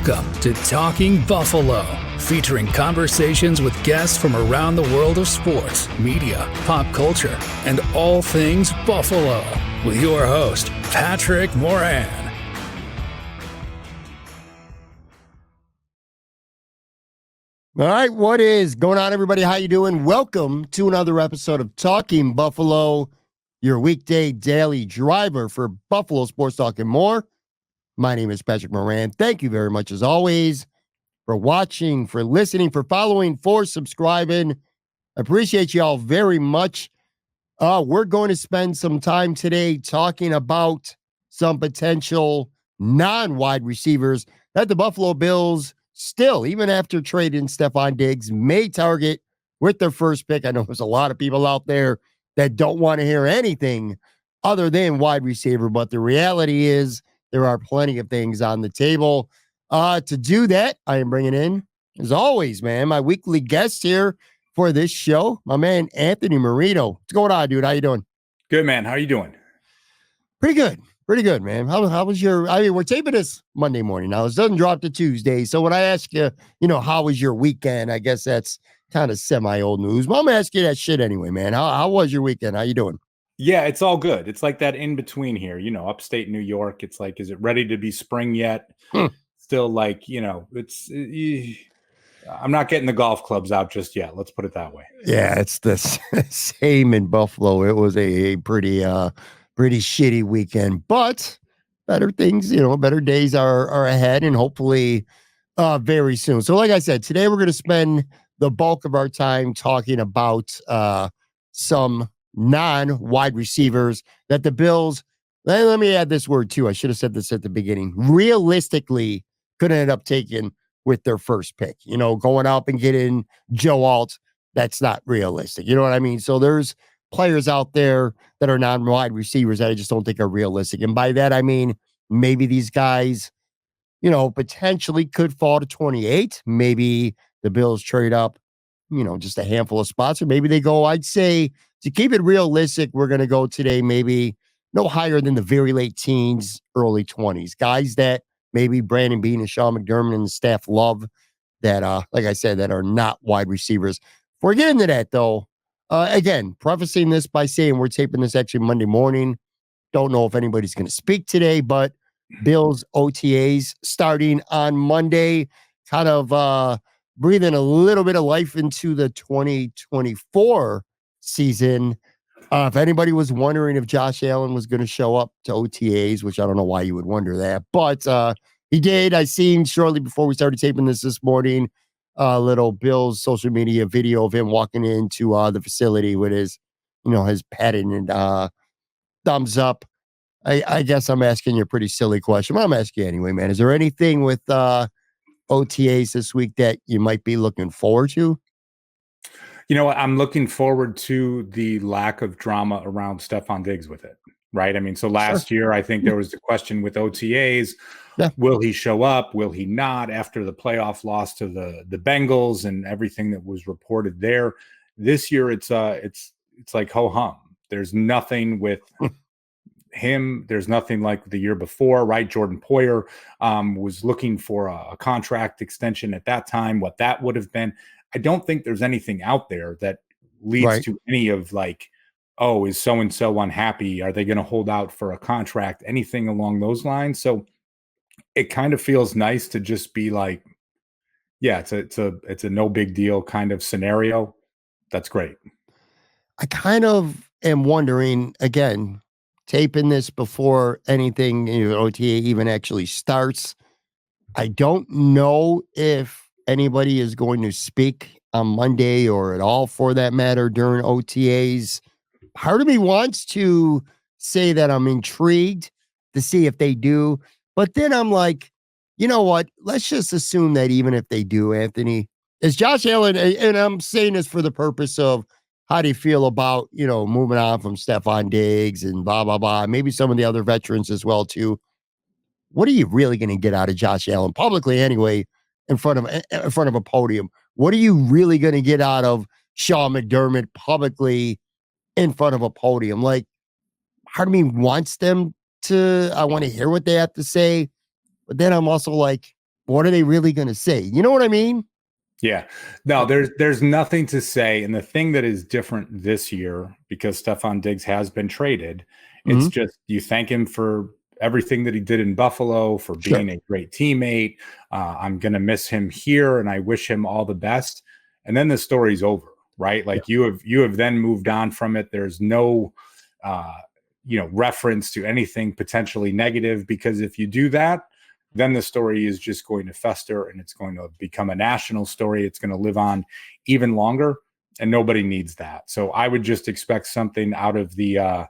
Welcome to Talking Buffalo, featuring conversations with guests from around the world of sports, media, pop culture, and all things Buffalo, with your host, Patrick Moran. All right, what is going on, everybody? How you doing? Welcome to another episode of Talking Buffalo, your weekday daily driver for Buffalo Sports Talk and more. My name is Patrick Moran. Thank you very much, as always, for watching, for listening, for following, for subscribing. I appreciate you all very much. We're going to spend some time today talking about some potential non-wide receivers that the Buffalo Bills still, even after trading Stephon Diggs, may target with their first pick. I know there's a lot of people out there that don't want to hear anything other than wide receiver, but the reality is there are plenty of things on the table. To do that, I am bringing in, as always, man, my weekly guest here for this show, my man, Anthony Marino. What's going on, dude? How you doing? Good, man. How are you doing? Pretty good, man. How was your, we're taping this Monday morning now. This doesn't drop to Tuesday. So when I ask you, how was your weekend? I guess that's kind of semi-old news. But I'm going to ask you that shit anyway, man. How was your weekend? How you doing? Yeah, it's all good. It's like that in between here, upstate New York. It's like, is it ready to be spring yet? Still like, I'm not getting the golf clubs out just yet. Let's put it that way. Yeah, it's the same in Buffalo. It was a pretty shitty weekend, but better things, better days are ahead, and hopefully very soon. So like I said, today we're going to spend the bulk of our time talking about some non-wide receivers that the Bills, let me add this word too. I should have said this at the beginning. Realistically could end up taking with their first pick, going up and getting Joe Alt. That's not realistic. You know what I mean? So there's players out there that are non-wide receivers that I just don't think are realistic. And by that, I mean, maybe these guys, potentially could fall to 28. Maybe the Bills trade up, just a handful of spots, or maybe they go, I'd say, to keep it realistic, we're going to go today maybe no higher than the very late teens, early 20s. Guys that maybe Brandon Beane and Sean McDermott and the staff love that, like I said, that are not wide receivers. Before we get into that, though, again, prefacing this by saying we're taping this actually Monday morning. Don't know if anybody's going to speak today, but Bills OTAs starting on Monday, kind of breathing a little bit of life into the 2024 season. If anybody was wondering if Josh Allen was going to show up to OTAs, which I don't know why you would wonder that, but he did. I seen shortly before we started taping this morning, little Bill's social media video of him walking into the facility with his, his padding and thumbs up. I guess I'm asking you a pretty silly question, but I'm asking you anyway, man. Is there anything with OTAs this week that you might be looking forward to? I'm looking forward to the lack of drama around Stephon Diggs with it, right? I mean, so last year, I think there was the question with OTAs. Yeah. Will he show up? Will he not? After the playoff loss to the Bengals and everything that was reported there. This year, it's like ho-hum. There's nothing with him. There's nothing like the year before, right? Jordan Poyer was looking for a contract extension at that time, what that would have been. I don't think there's anything out there that leads to any of like, oh, is so-and-so unhappy? Are they going to hold out for a contract? Anything along those lines. So it kind of feels nice to just be like, yeah, it's a no big deal kind of scenario. That's great. I kind of am wondering, again, taping this before anything, OTA even actually starts. I don't know if anybody is going to speak on Monday or at all for that matter during OTAs. Part of me wants to say that I'm intrigued to see if they do, but then I'm like, you know what? Let's just assume that even if they do, Anthony, is Josh Allen, and I'm saying this for the purpose of how do you feel about, moving on from Stephon Diggs and blah, blah, blah, maybe some of the other veterans as well, too. What are you really going to get out of Josh Allen publicly anyway, in front of a podium? What are you really going to get out of Sean McDermott publicly in front of a podium? Like, part of me wants them to, I want to hear what they have to say, but then I'm also like, what are they really going to say? You know what I mean? Yeah. No, there's nothing to say. And the thing that is different this year, because Stephon Diggs has been traded, it's just you thank him for everything that he did in Buffalo, for being a great teammate. I'm going to miss him here, and I wish him all the best. And then the story's over, right? Like you have then moved on from it. There's no reference to anything potentially negative, because if you do that, then the story is just going to fester and it's going to become a national story. It's going to live on even longer, and nobody needs that. So I would just expect something out of the,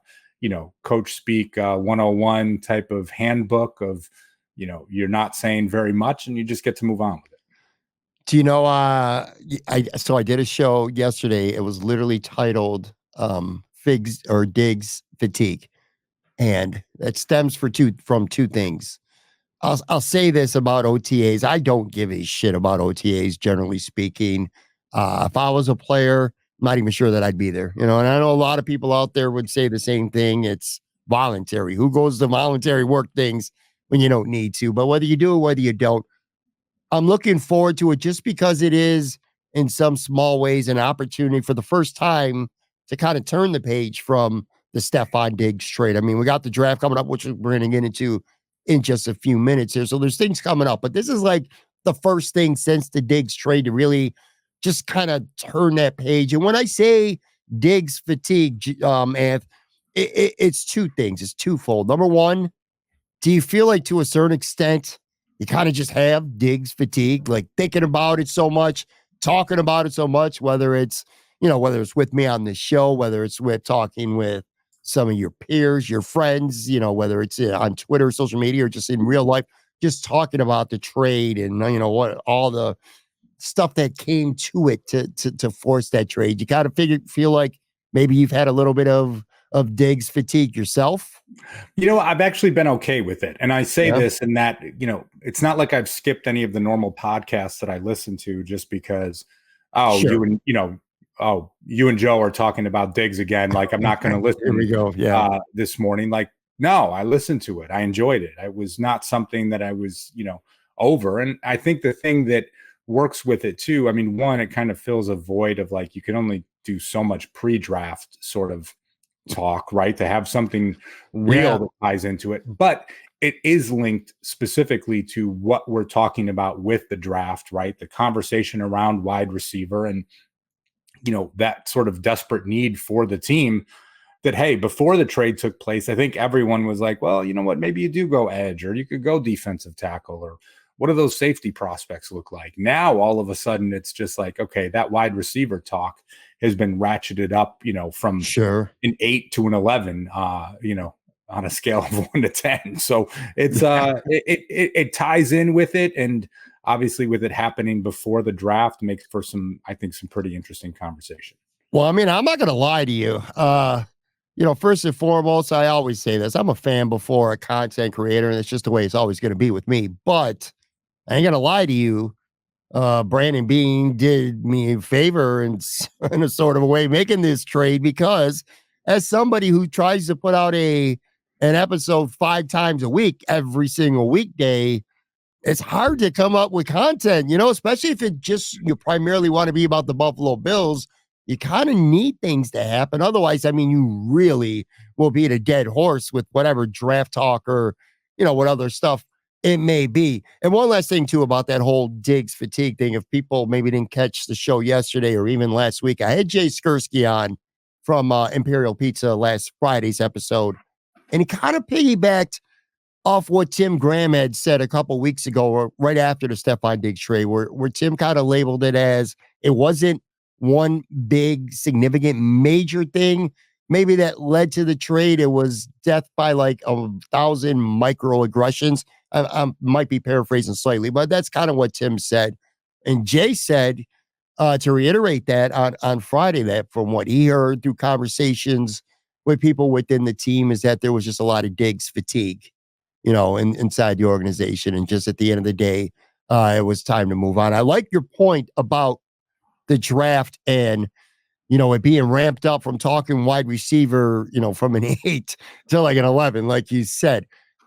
coach speak 101 type of handbook of, you're not saying very much and you just get to move on with it. Do you know, I did a show yesterday. It was literally titled Figs or Diggs Fatigue. And that stems from two things. I'll say this about OTAs. I don't give a shit about OTAs, generally speaking. If I was a player, I'm not even sure that I'd be there. And I know a lot of people out there would say the same thing. It's voluntary. Who goes to voluntary work things when you don't need to? But whether you do or whether you don't, I'm looking forward to it just because it is, in some small ways, an opportunity for the first time to kind of turn the page from the Stephon Diggs trade. I mean, we got the draft coming up, which we're going to get into in just a few minutes here. So there's things coming up, but this is like the first thing since the Diggs trade to really just kind of turn that page. And when I say Diggs fatigue, it's two things. It's twofold. Number one, do you feel like to a certain extent you kind of just have Diggs fatigue, like thinking about it so much, talking about it so much, whether it's with me on the show, whether it's with talking with some of your peers, your friends, whether it's on Twitter, social media, or just in real life, just talking about the trade and what all the stuff that came to it to force that trade. You kind of feel like maybe you've had a little bit of Diggs fatigue yourself. I've actually been okay with it. And I say this in that, it's not like I've skipped any of the normal podcasts that I listen to just because, you and Joe are talking about Diggs again. Like, I'm not going to listen. Here we go. Yeah. This morning. Like, no, I listened to it. I enjoyed it. It was not something that I was, over. And I think the thing that works with it too, I mean, one, it kind of fills a void of like, you can only do so much pre-draft sort of talk, right? To have something real that ties into it. But it is linked specifically to what we're talking about with the draft, right? The conversation around wide receiver and, that sort of desperate need for the team that, hey, before the trade took place, I think everyone was like, well, you know what, maybe you do go edge, or you could go defensive tackle, or what do those safety prospects look like? Now, all of a sudden, it's just like, okay, that wide receiver talk has been ratcheted up, from an 8 to an 11, on a scale of 1 to 10. So it's it ties in with it, and obviously with it happening before the draft makes for some pretty interesting conversation. Well, I mean, I'm not going to lie to you. First and foremost, I always say this: I'm a fan before a content creator, and it's just the way it's always going to be with me. But I ain't going to lie to you. Brandon Beane did me a favor in a sort of a way making this trade, because as somebody who tries to put out an episode 5 times a week, every single weekday, it's hard to come up with content, especially if you primarily want to be about the Buffalo Bills. You kind of need things to happen. Otherwise, I mean, you really will beat a dead horse with whatever draft talk or, what other stuff it may be. And one last thing, too, about that whole Diggs fatigue thing. If people maybe didn't catch the show yesterday or even last week, I had Jay Skursky on from Imperial Pizza last Friday's episode, and he kind of piggybacked off what Tim Graham had said a couple weeks ago, or right after the Stephon Diggs trade, where Tim kind of labeled it as it wasn't one big, significant, major thing maybe that led to the trade. It was death by like 1,000 microaggressions. I might be paraphrasing slightly, but that's kind of what Tim said. And Jay said, to reiterate that on Friday, that from what he heard through conversations with people within the team, is that there was just a lot of Diggs fatigue, inside the organization. And just at the end of the day, it was time to move on. I like your point about the draft and, it being ramped up from talking wide receiver, from an 8 to like an 11, like you said.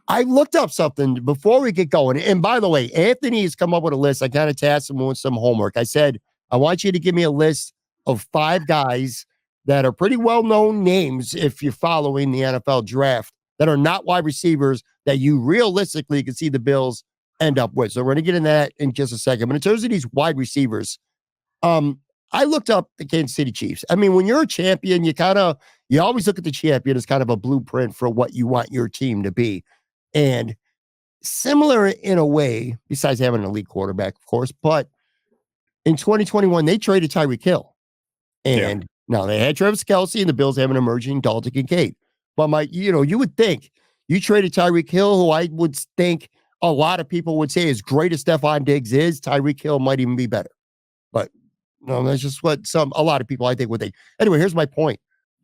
I looked up something before we get going. And by the way, Anthony has come up with a list. I kind of tasked him with some homework. I said, I want you to give me a list of 5 guys that are pretty well-known names if you're following the NFL draft that are not wide receivers that you realistically can see the Bills end up with. So we're going to get in that in just a second. But in terms of these wide receivers, I looked up the Kansas City Chiefs. I mean, when you're a champion, you always look at the champion as kind of a blueprint for what you want your team to be. And similar in a way, besides having an elite quarterback, of course, but in 2021, they traded Tyreek Hill. And now they had Travis Kelce and the Bills have an emerging Dalton Kincaid. But you would think you traded Tyreek Hill, who I would think a lot of people would say as great as Stephon Diggs is, Tyreek Hill might even be better. But no, that's just what a lot of people I think would think. Anyway, here's my point.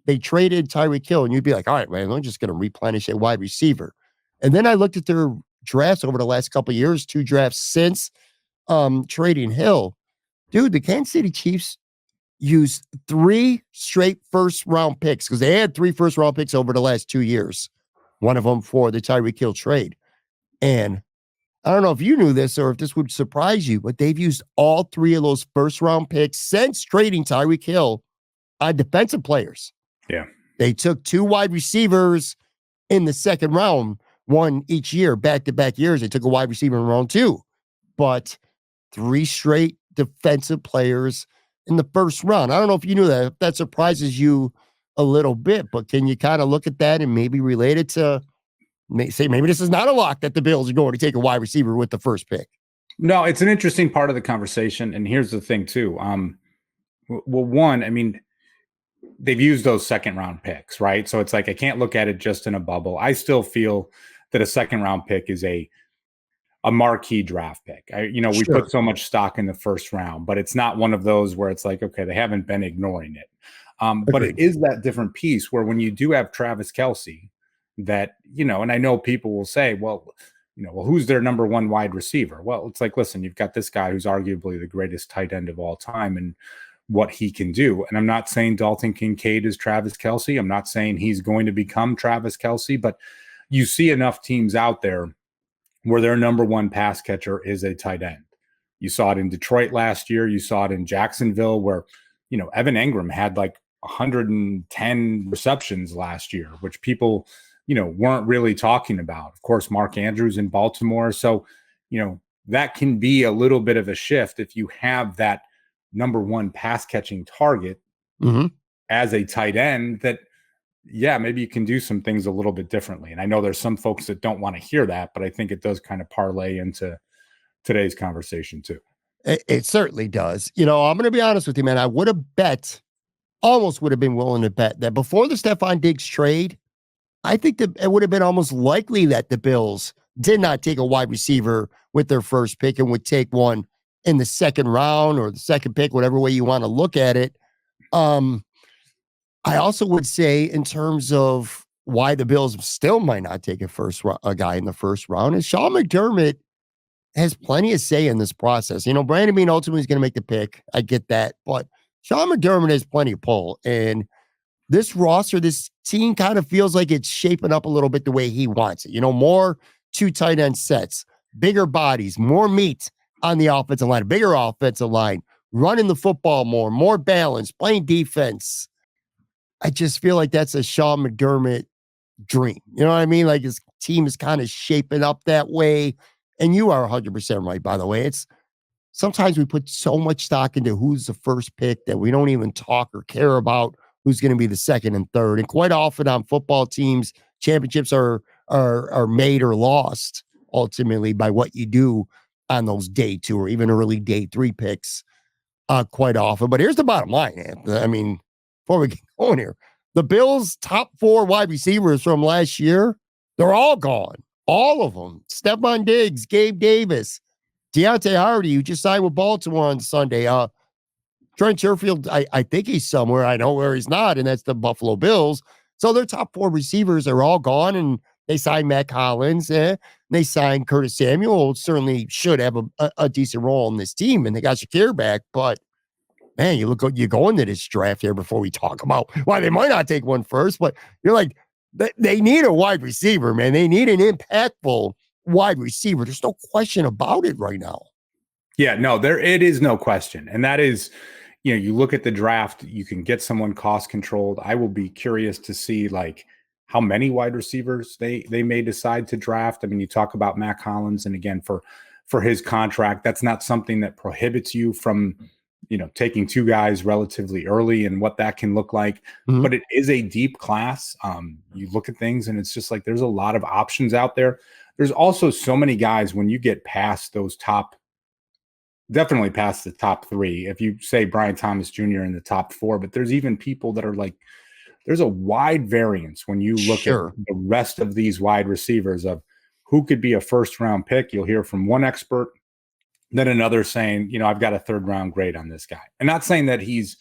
They traded Tyreek Hill, and you'd be like, all right, man, I'm just going to replenish a wide receiver. And then I looked at their drafts over the last couple of years, 2 drafts since trading Hill. Dude, the Kansas City Chiefs used 3 straight first-round picks because they had 3 first-round picks over the last 2 years, one of them for the Tyreek Hill trade. And I don't know if you knew this or if this would surprise you, but they've used all 3 of those first-round picks since trading Tyreek Hill on defensive players. Yeah. They took 2 wide receivers in the second round, one each year, back-to-back years. They took a wide receiver in round 2. But 3 straight defensive players in the first round. I don't know if you knew that. If that surprises you a little bit, but can you kind of look at that and maybe relate it to say maybe this is not a lock that the Bills are going to take a wide receiver with the first pick? No, it's an interesting part of the conversation. And here's the thing too. Well, one, I mean, they've used those second round picks, right? So it's like, I can't look at it just in a bubble. I still feel that a second round pick is a marquee draft pick. We put so much stock in the first round, but it's not one of those where it's like, okay, they haven't been ignoring it. But it is that different piece where when you do have Travis Kelce that, and I know people will say, well, who's their number 1 wide receiver? Well, it's like, listen, you've got this guy who's arguably the greatest tight end of all time and what he can do. And I'm not saying Dalton Kincaid is Travis Kelce. I'm not saying he's going to become Travis Kelce, but you see enough teams out there where their number 1 pass catcher is a tight end. You saw it in Detroit last year. You saw it in Jacksonville where, Evan Engram had like 110 receptions last year, which people, weren't really talking about. Of course, Mark Andrews in Baltimore. So, that can be a little bit of a shift if you have that number 1 pass catching target as a tight end that, maybe you can do some things a little bit differently. And I know there's some folks that don't want to hear that, but I think it does kind of parlay into today's conversation too. It certainly does. I'm going to be honest with you, man. I would have almost would have been willing to bet that before the Stephon Diggs trade, I think that it would have been almost likely that the Bills did not take a wide receiver with their first pick and would take one in the second round or the second pick, whatever way you want to look at it. I also would say in terms of why the Bills still might not take a guy in the first round is Sean McDermott has plenty of say in this process. Brandon Beane ultimately is going to make the pick. I get that, but Sean McDermott has plenty of pull, and this roster, this team kind of feels like it's shaping up a little bit the way he wants it. More 2 tight end sets, bigger bodies, more meat on the offensive line, a bigger offensive line, running the football more balance, playing defense. I just feel like that's a Sean McDermott dream. You know what I mean? Like his team is kind of shaping up that way. And you are 100% right, by the way. It's sometimes we put so much stock into who's the first pick that we don't even talk or care about who's going to be the second and third. And quite often on football teams, championships are made or lost ultimately by what you do on those day 2 or even early day 3 picks quite often. But here's the bottom line, Anthony. I mean, before we get going here, the Bills' top 4 wide receivers from last year, they're all gone. All of them. Stephon Diggs, Gabe Davis, Deontay Hardy, who just signed with Baltimore on Sunday. Trent Sherfield, I think he's somewhere. I know where he's not, and that's the Buffalo Bills. So their top 4 receivers are all gone, and they signed Matt Collins. They signed Curtis Samuel. Certainly should have a decent role in this team, and they got Shakir back. But man, you go into this draft here before we talk about why they might not take one first. But you're like, They need a wide receiver, man. They need an impactful wide receiver. There's no question about it right now. Yeah, no, it is no question. And that is, you look at the draft, you can get someone cost controlled. I will be curious to see like how many wide receivers they may decide to draft. I mean, you talk about Mac Hollins, and again, for his contract, that's not something that prohibits you from, taking two guys relatively early and what that can look like. Mm-hmm. But it is a deep class. You look at things and it's just like there's a lot of options out there. There's also so many guys when you get past those definitely past the top three. If you say Brian Thomas Jr. in the top four, but there's even people that are like, there's a wide variance when you look at the rest of these wide receivers of who could be a first round pick. You'll hear from one expert, then another saying, I've got a third round grade on this guy. And not saying that he's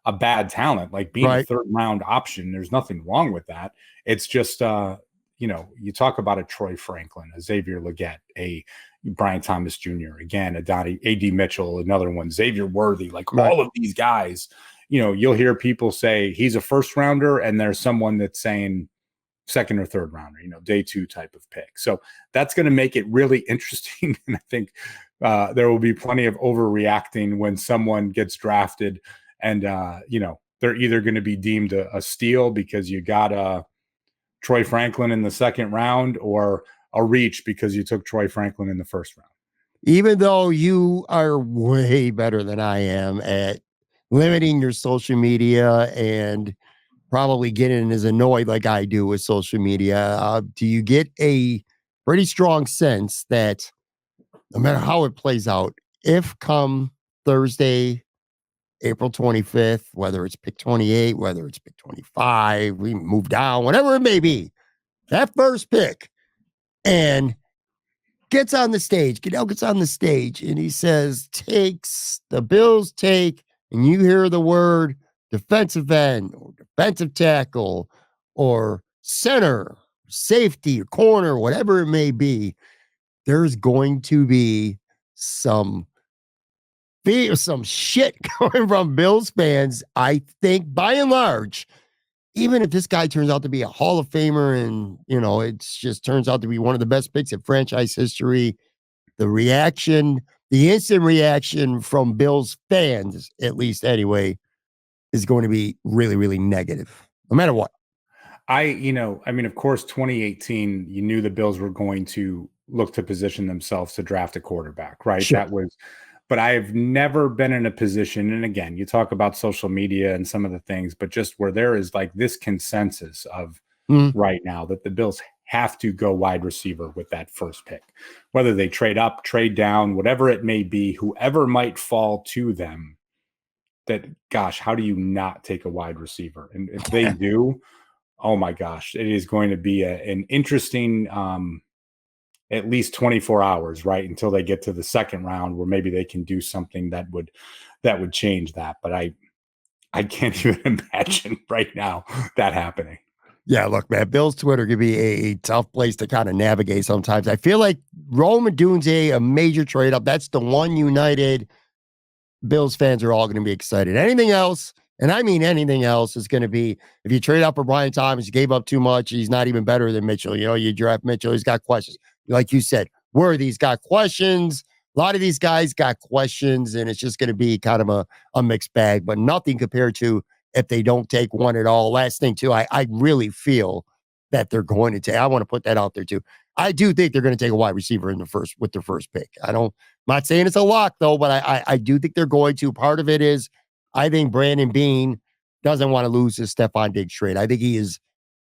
a bad talent, like being a third round option. There's nothing wrong with that. It's just, you talk about a Troy Franklin, a Xavier Legette, a Brian Thomas Jr., again, A.D. Mitchell, another one, Xavier Worthy, like all of these guys, you'll hear people say he's a first rounder, and there's someone that's saying second or third rounder, day two type of pick. So that's going to make it really interesting. And I think there will be plenty of overreacting when someone gets drafted and, they're either going to be deemed a steal because you got Troy Franklin in the second round, or a reach because you took Troy Franklin in the first round. Even though you are way better than I am at limiting your social media and probably getting as annoyed like I do with social media, do you get a pretty strong sense that no matter how it plays out, if come Thursday, April 25th, whether it's pick 28, whether it's pick 25, we move down, whatever it may be, that first pick, and Goodell gets on the stage and he says, the Bills take, and you hear the word defensive end or defensive tackle or center, safety or corner, whatever it may be, there's going to be some shit coming from Bills fans, I think, by and large. Even if this guy turns out to be a Hall of Famer and, it just turns out to be one of the best picks in franchise history, the instant reaction from Bills fans, at least anyway, is going to be really, really negative, no matter what. Of course, 2018, you knew the Bills were going to look to position themselves to draft a quarterback, right? Sure. But I've never been in a position, and again, you talk about social media and some of the things, but just where there is like this consensus of right now that the Bills have to go wide receiver with that first pick, whether they trade up, trade down, whatever it may be, whoever might fall to them, that, gosh, how do you not take a wide receiver? And if they do, oh my gosh, it is going to be an interesting at least 24 hours, right, until they get to the second round where maybe they can do something that would change that. But I can't even imagine right now that happening. Yeah, look, man, Bills Twitter could be a tough place to kind of navigate sometimes. I feel like Rome and Dunze, a major trade up. That's the one united Bills fans are all going to be excited. Anything else, and I mean anything else, is going to be, if you trade up for Brian Thomas, you gave up too much, he's not even better than Mitchell. You draft Mitchell, he's got questions. Like you said, Worthy's got questions. A lot of these guys got questions, and it's just going to be kind of a mixed bag, but nothing compared to if they don't take one at all. Last thing, too, I really feel that they're going to take, I want to put that out there, too. I do think they're going to take a wide receiver with their first pick. I'm not saying it's a lock, though, but I do think they're going to. Part of it is I think Brandon Beane doesn't want to lose his Stephon Diggs trade. I think he is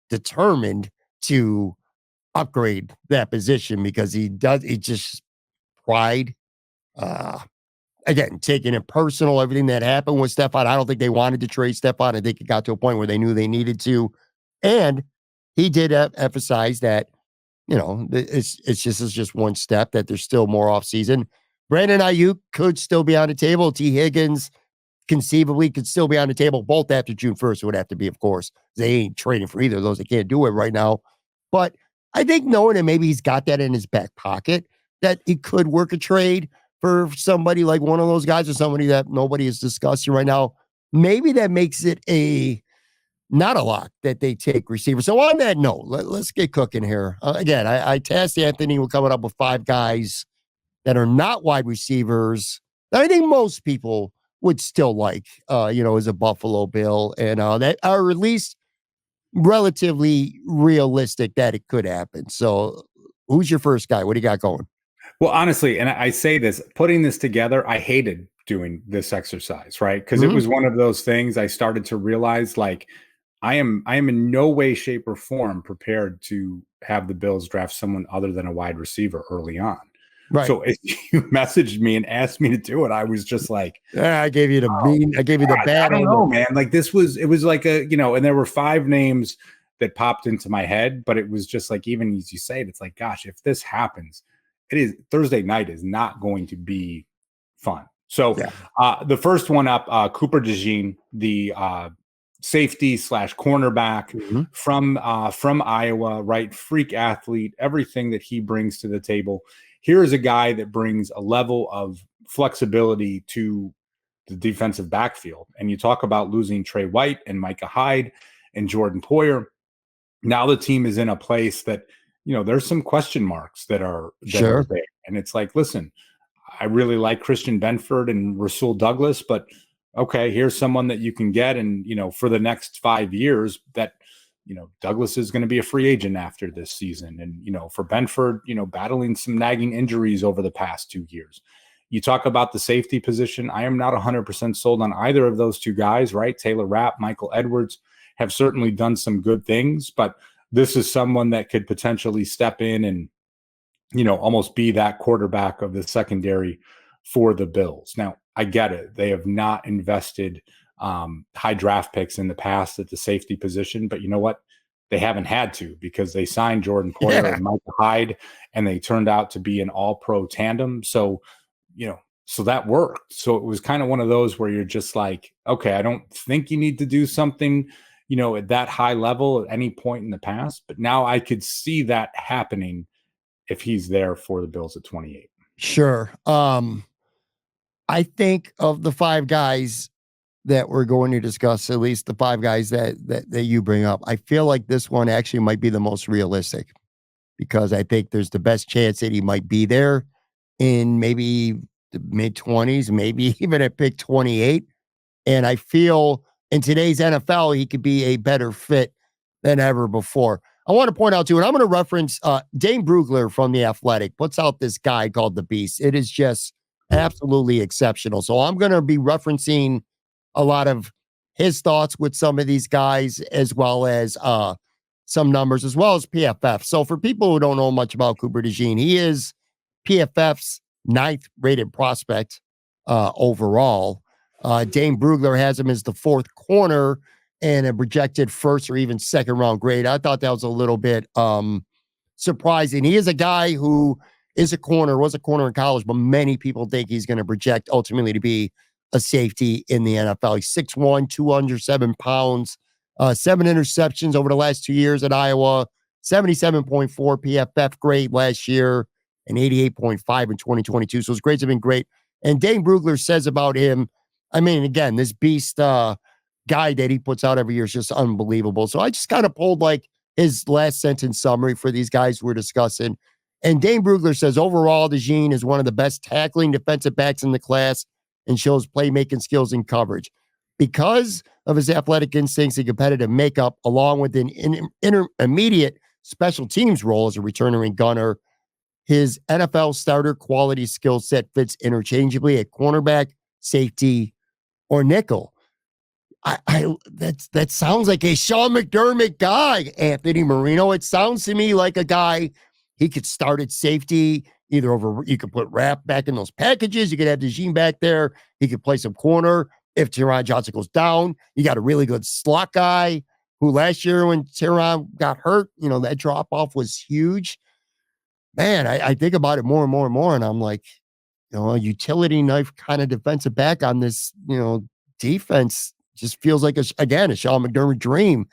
determined to upgrade that position because he just pride. Again, taking it personal, everything that happened with Stephon. I don't think they wanted to trade Stephon. I think it got to a point where they knew they needed to. And he did emphasize that, it's just one step, that there's still more offseason. Brandon Ayuk could still be on the table. T. Higgins conceivably could still be on the table. Both after June 1st would have to be, of course. They ain't trading for either of those. They can't do it right now. But I think knowing that maybe he's got that in his back pocket, that he could work a trade for somebody like one of those guys or somebody that nobody is discussing right now, maybe that makes it a not a lot that they take receivers. So on that note, let's get cooking here. Again, I tasked Anthony with coming up with 5 guys that are not wide receivers that I think most people would still like, as a Buffalo Bill, and that are at least relatively realistic that it could happen. So who's your first guy? What do you got going? Well, honestly, and I say this, putting this together, I hated doing this exercise, right? Because it was one of those things I started to realize, like, I am in no way, shape, or form prepared to have the Bills draft someone other than a wide receiver early on. Right. So if you messaged me and asked me to do it, I was just like, I gave you the I gave you the bad. I don't know, man. Like it was like and there were 5 names that popped into my head, but it was just like, even as you say it, it's like, gosh, if this happens, Thursday night is not going to be fun. So the first one up, Cooper DeJean, the safety / cornerback from Iowa, right? Freak athlete, everything that he brings to the table. Here's a guy that brings a level of flexibility to the defensive backfield. And you talk about losing Trey White and Micah Hyde and Jordan Poyer. Now the team is in a place that, there's some question marks that are there. And it's like, listen, I really like Christian Benford and Rasul Douglas, but okay, here's someone that you can get. And, for the next 5 years that, Douglas is going to be a free agent after this season. And, for Benford, battling some nagging injuries over the past 2 years. You talk about the safety position. I am not 100% sold on either of those 2 guys, right? Taylor Rapp, Michael Edwards have certainly done some good things, but this is someone that could potentially step in and, almost be that quarterback of the secondary for the Bills. Now, I get it. They have not invested high draft picks in the past at the safety position, but you know what? They haven't had to, because they signed Jordan Poyer and Micah Hyde, and they turned out to be an all-pro tandem. So, so that worked. So it was kind of one of those where you're just like, okay, I don't think you need to do something, at that high level at any point in the past, but now I could see that happening if he's there for the Bills at 28. Sure. I think of the 5 guys that we're going to discuss, at least the 5 guys that you bring up, I feel like this one actually might be the most realistic, because I think there's the best chance that he might be there in maybe the mid-20s, maybe even at pick 28. And I feel in today's NFL, he could be a better fit than ever before. I want to point out too, and I'm going to reference Dane Brugler from The Athletic, puts out this guy called The Beast. It is just absolutely exceptional. So I'm going to be referencing a lot of his thoughts with some of these guys, as well as some numbers, as well as PFF. So for people who don't know much about Cooper DeJean, he is PFF's 9th rated prospect overall. Dane Brugler has him as the 4th corner and a projected 1st or even 2nd round grade. I thought that was a little bit surprising. He is a guy who was a corner in college, but many people think he's going to project ultimately to be a safety in the NFL. He's 6'1", 207 pounds, 7 interceptions over the last 2 years at Iowa, 77.4 PFF grade last year, and 88.5 in 2022. So his grades have been great. And Dane Brugler says about him, I mean, again, this beast guy that he puts out every year is just unbelievable. So I just kind of pulled like his last sentence summary for these guys we're discussing. And Dane Brugler says, overall, DeJean is one of the best tackling defensive backs in the class and shows playmaking skills in coverage. Because of his athletic instincts and competitive makeup, along with an intermediate special teams role as a returner and gunner, his NFL starter quality skill set fits interchangeably at cornerback, safety, or nickel. That sounds like a Sean McDermott guy, Anthony Marino. It sounds to me like a guy he could start at safety, either over, you could put Rapp back in those packages. You could have DeJean back there. He could play some corner. If Teron Johnson goes down, you got a really good slot guy who last year when Teron got hurt, that drop off was huge. Man, I think about it more and more and more, and I'm like, a utility knife kind of defensive back on this, defense just feels like, again, a Sean McDermott dream.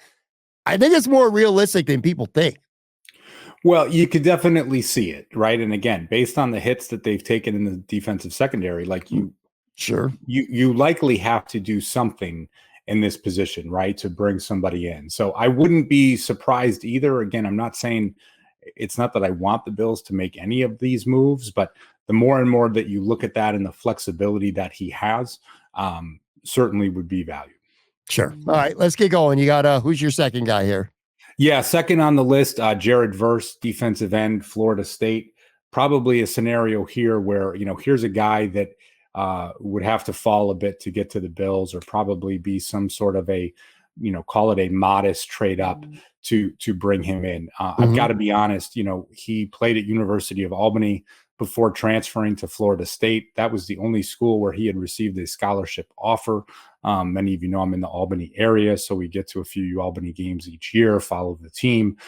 I think it's more realistic than people think. Well, you could definitely see it, right? And again, based on the hits that they've taken in the defensive secondary, like you likely have to do something in this position, right? To bring somebody in. So I wouldn't be surprised either. Again, I'm not saying it's not that I want the Bills to make any of these moves, but the more and more that you look at that and the flexibility that he has, certainly would be valued. Sure. All right, let's get going. You got who's your second guy here? Yeah, second on the list, Jared Verse, defensive end, Florida State. Probably a scenario here where, here's a guy that would have to fall a bit to get to the Bills, or probably be some sort of a, call it a modest trade up to bring him in. I've got to be honest, he played at University of Albany before transferring to Florida State. That was the only school where he had received a scholarship offer. Many of you know I'm in the Albany area, so we get to a few Albany games each year, follow the team.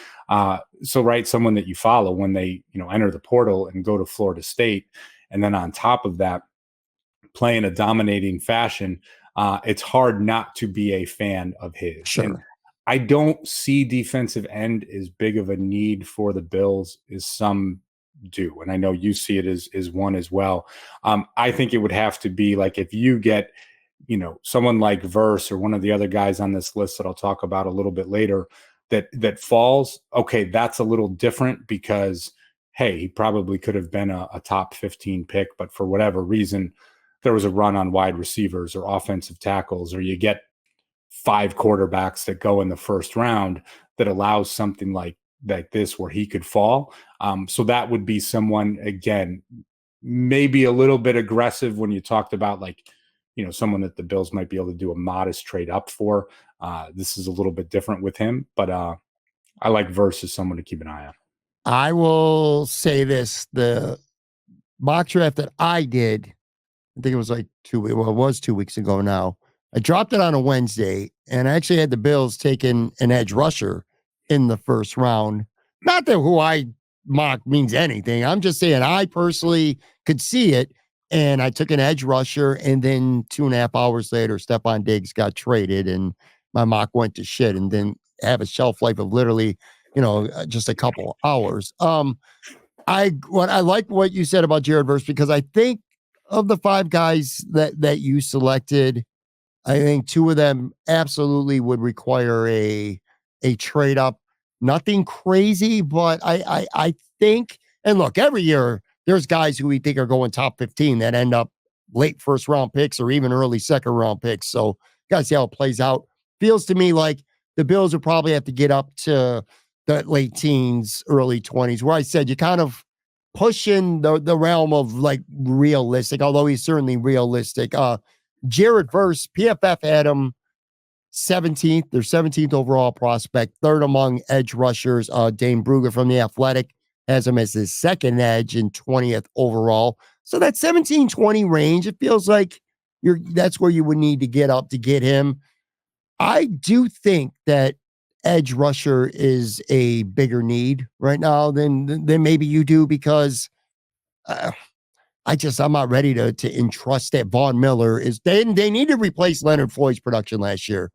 So someone that you follow when they, enter the portal and go to Florida State. And then on top of that, play in a dominating fashion, it's hard not to be a fan of his. Sure. And I don't see defensive end as big of a need for the Bills as some do. And I know you see it as one as well. I think it would have to be like, if you get, someone like Verse or one of the other guys on this list that I'll talk about a little bit later that falls, okay, that's a little different because, hey, he probably could have been a top 15 pick, but for whatever reason, there was a run on wide receivers or offensive tackles, or you get 5 quarterbacks that go in the first round that allows something like this where he could fall. So that would be someone, again, maybe a little bit aggressive when you talked about someone that the Bills might be able to do a modest trade up for. This is a little bit different with him, but I like Verse as someone to keep an eye on. I will say this, the mock draft that I did, I think it was it was 2 weeks ago now. I dropped it on a Wednesday, and I actually had the Bills taking an edge rusher in the first round. Not that who I mock means anything. I'm just saying I personally could see it, and I took an edge rusher, and then 2.5 hours later, Stephon Diggs got traded, and my mock went to shit and didn't have a shelf life of literally, just a couple hours. I like what you said about Jared Verse, because I think of the 5 guys that you selected, I think 2 of them absolutely would require a trade up. Nothing crazy, but I think, and look, every year there's guys who we think are going top 15 that end up late first round picks or even early second round picks. So gotta see how it plays out. Feels to me like the Bills would probably have to get up to the late teens, early 20s, where I said you kind of pushing the realm of realistic, although he's certainly realistic. Jared Verse, PFF had him 17th, their 17th overall prospect, third among edge rushers. Dane Brugler from The Athletic has him as his second edge and 20th overall. So that 17-20 range, it feels like that's where you would need to get up to get him. I do think that edge rusher is a bigger need right now than maybe you do, because I'm not ready to entrust that Von Miller is. They need to replace Leonard Floyd's production last year.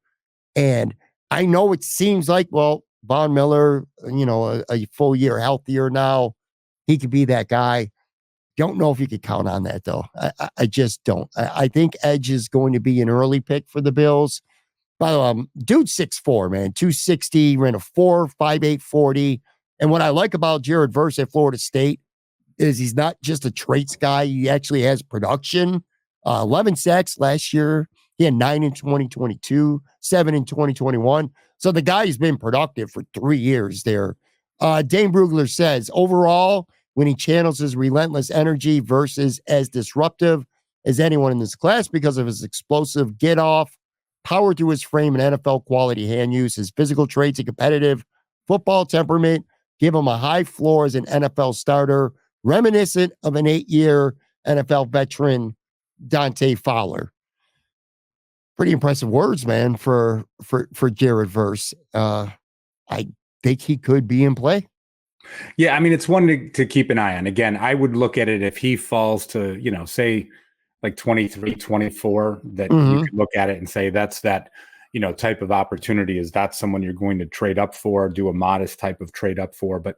And I know it seems like, well, Von Miller, a full year healthier now, he could be that guy. Don't know if you could count on that, though. I just don't. I think edge is going to be an early pick for the Bills. By the way, dude, 6'4", man, 260, ran a 4.58 40. And what I like about Jared Verse at Florida State is he's not just a traits guy. He actually has production. 11 sacks last year. He had 9 in 2022, 7 in 2021. So the guy has been productive for 3 years there. Dane Brugler says, overall, when he channels his relentless energy, versus as disruptive as anyone in this class because of his explosive get off, power to his frame, and NFL quality hand use. His physical traits and competitive football temperament give him a high floor as an NFL starter, reminiscent of an 8-year NFL veteran, Dante Fowler. Pretty impressive words, man, for Jared Verse. I think he could be in play. Yeah, I mean, it's one to keep an eye on. Again, I would look at it if he falls to, say like 23, 24, that you could look at it and say that's that, type of opportunity. Is that someone you're going to trade up for, do a modest type of trade up for? But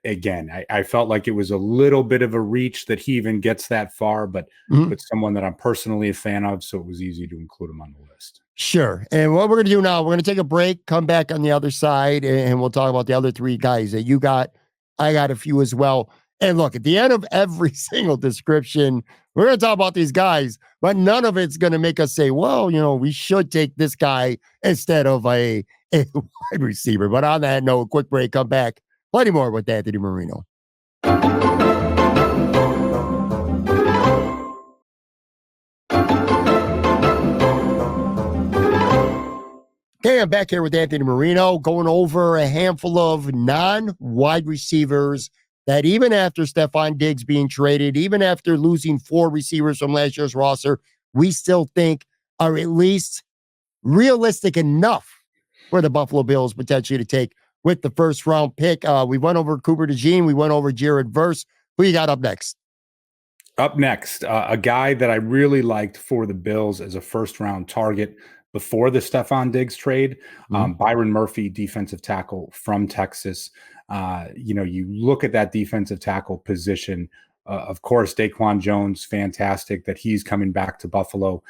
again, I felt like it was a little bit of a reach that he even gets that far, but someone that I'm personally a fan of, so it was easy to include him on the list. Sure. And what we're going to do now, we're going to take a break, come back on the other side, and we'll talk about the other three guys that you got. I got a few as well. And look, at the end of every single description, we're going to talk about these guys, but none of it's going to make us say, well, we should take this guy instead of a wide receiver. But on that note, quick break, come back. Plenty more with Anthony Marino. Okay, I'm back here with Anthony Marino, going over a handful of non-wide receivers that even after Stephon Diggs being traded, even after losing 4 receivers from last year's roster, we still think are at least realistic enough for the Buffalo Bills potentially to take with the first round pick. We went over Cooper DeJean. We went over Jared Verse. Who you got up next? Up next, a guy that I really liked for the Bills as a first round target before the Stephon Diggs trade, Byron Murphy, defensive tackle from Texas. You look at that defensive tackle position. Of course, Daquan Jones, fantastic that he's coming back to Buffalo.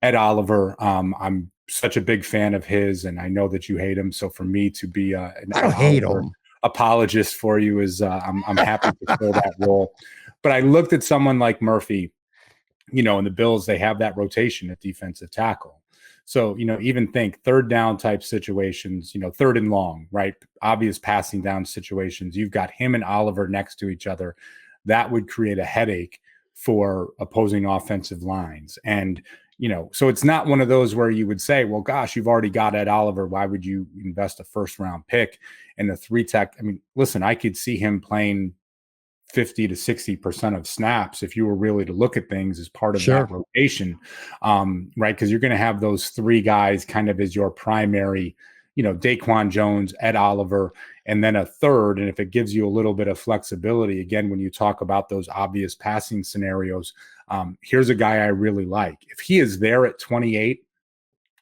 Ed Oliver, I'm such a big fan of his, and I know that you hate him. So for me to be an I don't hate him. apologist for you is I'm happy to fill that role. But I looked at someone like Murphy, in the Bills, they have that rotation at defensive tackle. So, even think third down type situations, third and long, right? Obvious passing down situations. You've got him and Oliver next to each other. That would create a headache for opposing offensive lines. And, so it's not one of those where you would say, well, gosh, you've already got Ed Oliver. Why would you invest a first round pick in a 3-tech? I mean, listen, I could see him playing 50 to 60% of snaps if you were really to look at things as part of that rotation, right? Because you're going to have those 3 guys kind of as your primary, Daquan Jones, Ed Oliver, and then a third. And if it gives you a little bit of flexibility, again, when you talk about those obvious passing scenarios, here's a guy I really like. If he is there at 28,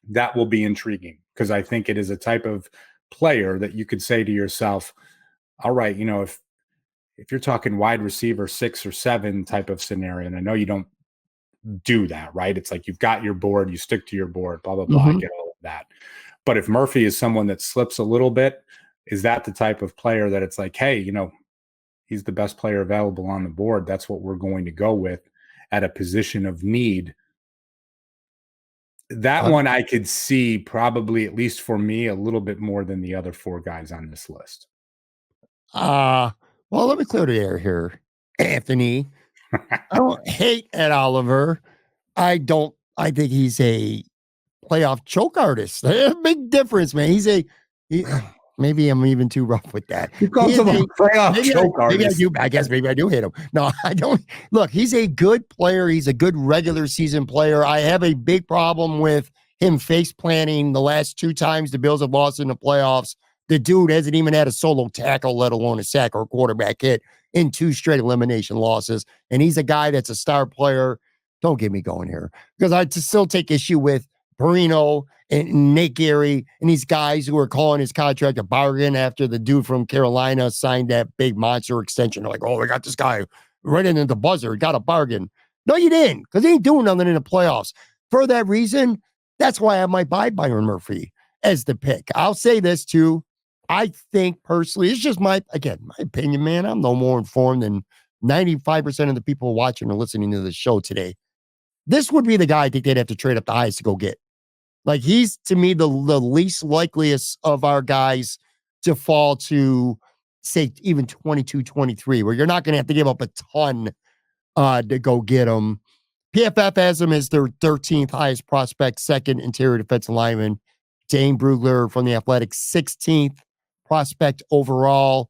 that will be intriguing because I think it is a type of player that you could say to yourself, all right, if you're talking wide receiver 6 or 7 type of scenario, and I know you don't do that, right? It's like you've got your board, you stick to your board, blah, blah, blah, I get all of that. But if Murphy is someone that slips a little bit, is that the type of player that it's like, hey, he's the best player available on the board. That's what we're going to go with at a position of need. That one I could see probably, at least for me, a little bit more than the other 4 guys on this list. Well, let me clear the air here, Anthony. I don't hate Ed Oliver. I think he's a playoff choke artist. A big difference, man. Maybe I'm even too rough with that. You call him a playoff choke artist. I guess maybe I do hate him. No, I don't. Look, he's a good player. He's a good regular season player. I have a big problem with him face planting the last 2 times the Bills have lost in the playoffs. The dude hasn't even had a solo tackle, let alone a sack or a quarterback hit in 2 straight elimination losses. And he's a guy that's a star player. Don't get me going here because I still take issue with Marino and Nate Gary and these guys who are calling his contract a bargain after the dude from Carolina signed that big monster extension. They're like, oh, we got this guy right into the buzzer. Got a bargain. No, you didn't, because he ain't doing nothing in the playoffs. For that reason, that's why I might buy Byron Murphy as the pick. I'll say this too. I think personally, it's just my opinion, man. I'm no more informed than 95% of the people watching or listening to the show today. This would be the guy I think they'd have to trade up the highest to go get. Like, he's, to me, the least likeliest of our guys to fall to, say, even 22, 23, where you're not going to have to give up a ton to go get him. PFF has him as their 13th highest prospect, second interior defensive lineman. Dane Brugler from the Athletics, 16th prospect overall.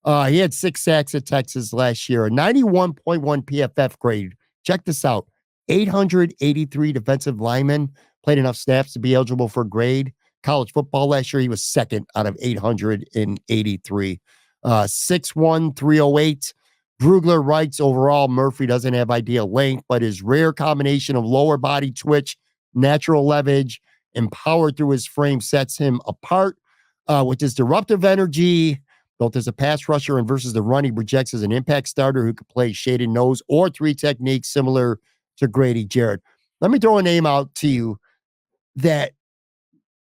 He had 6 sacks at Texas last year, a 91.1 PFF grade. Check this out. 883 defensive linemen played enough snaps to be eligible for grade. College football last year, he was second out of 883. 6'1", 308. Brugler writes, overall, Murphy doesn't have ideal length, but his rare combination of lower body twitch, natural leverage, and power through his frame sets him apart. With his disruptive energy, both as a pass rusher and versus the run, he projects as an impact starter who could play shaded nose or 3 techniques similar to Grady Jarrett. Let me throw a name out to you that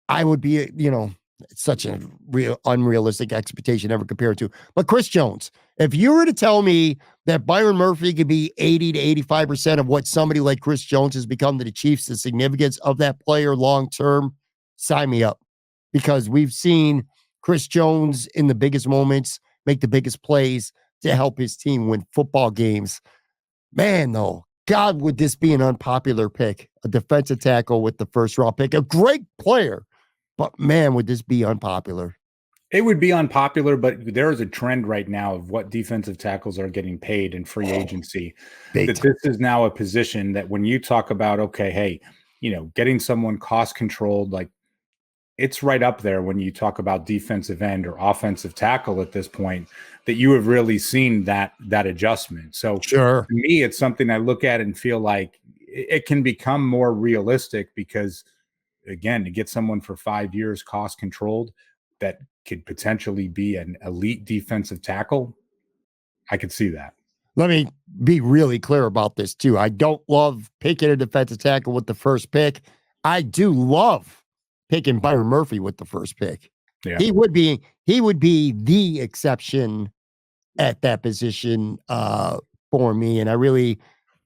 I would be, it's such a real unrealistic expectation ever compared to. But Chris Jones, if you were to tell me that Byron Murphy could be 80 to 85% of what somebody like Chris Jones has become to the Chiefs, the significance of that player long term, sign me up. Because we've seen Chris Jones in the biggest moments make the biggest plays to help his team win football games. Man, though, God, would this be an unpopular pick? A defensive tackle with the first round pick, a great player. But man, would this be unpopular? It would be unpopular, but there is a trend right now of what defensive tackles are getting paid in free agency. That this is now a position that when you talk about, okay, hey, getting someone cost controlled, like it's right up there when you talk about defensive end or offensive tackle at this point, that you have really seen that adjustment. So sure. To me, it's something I look at and feel like it can become more realistic because, again, to get someone for 5 years cost controlled that could potentially be an elite defensive tackle, I could see that. Let me be really clear about this too. I don't love picking a defensive tackle with the first pick. I do love picking Byron Murphy with the first pick. Yeah. He would be the exception at that position for me. And I really,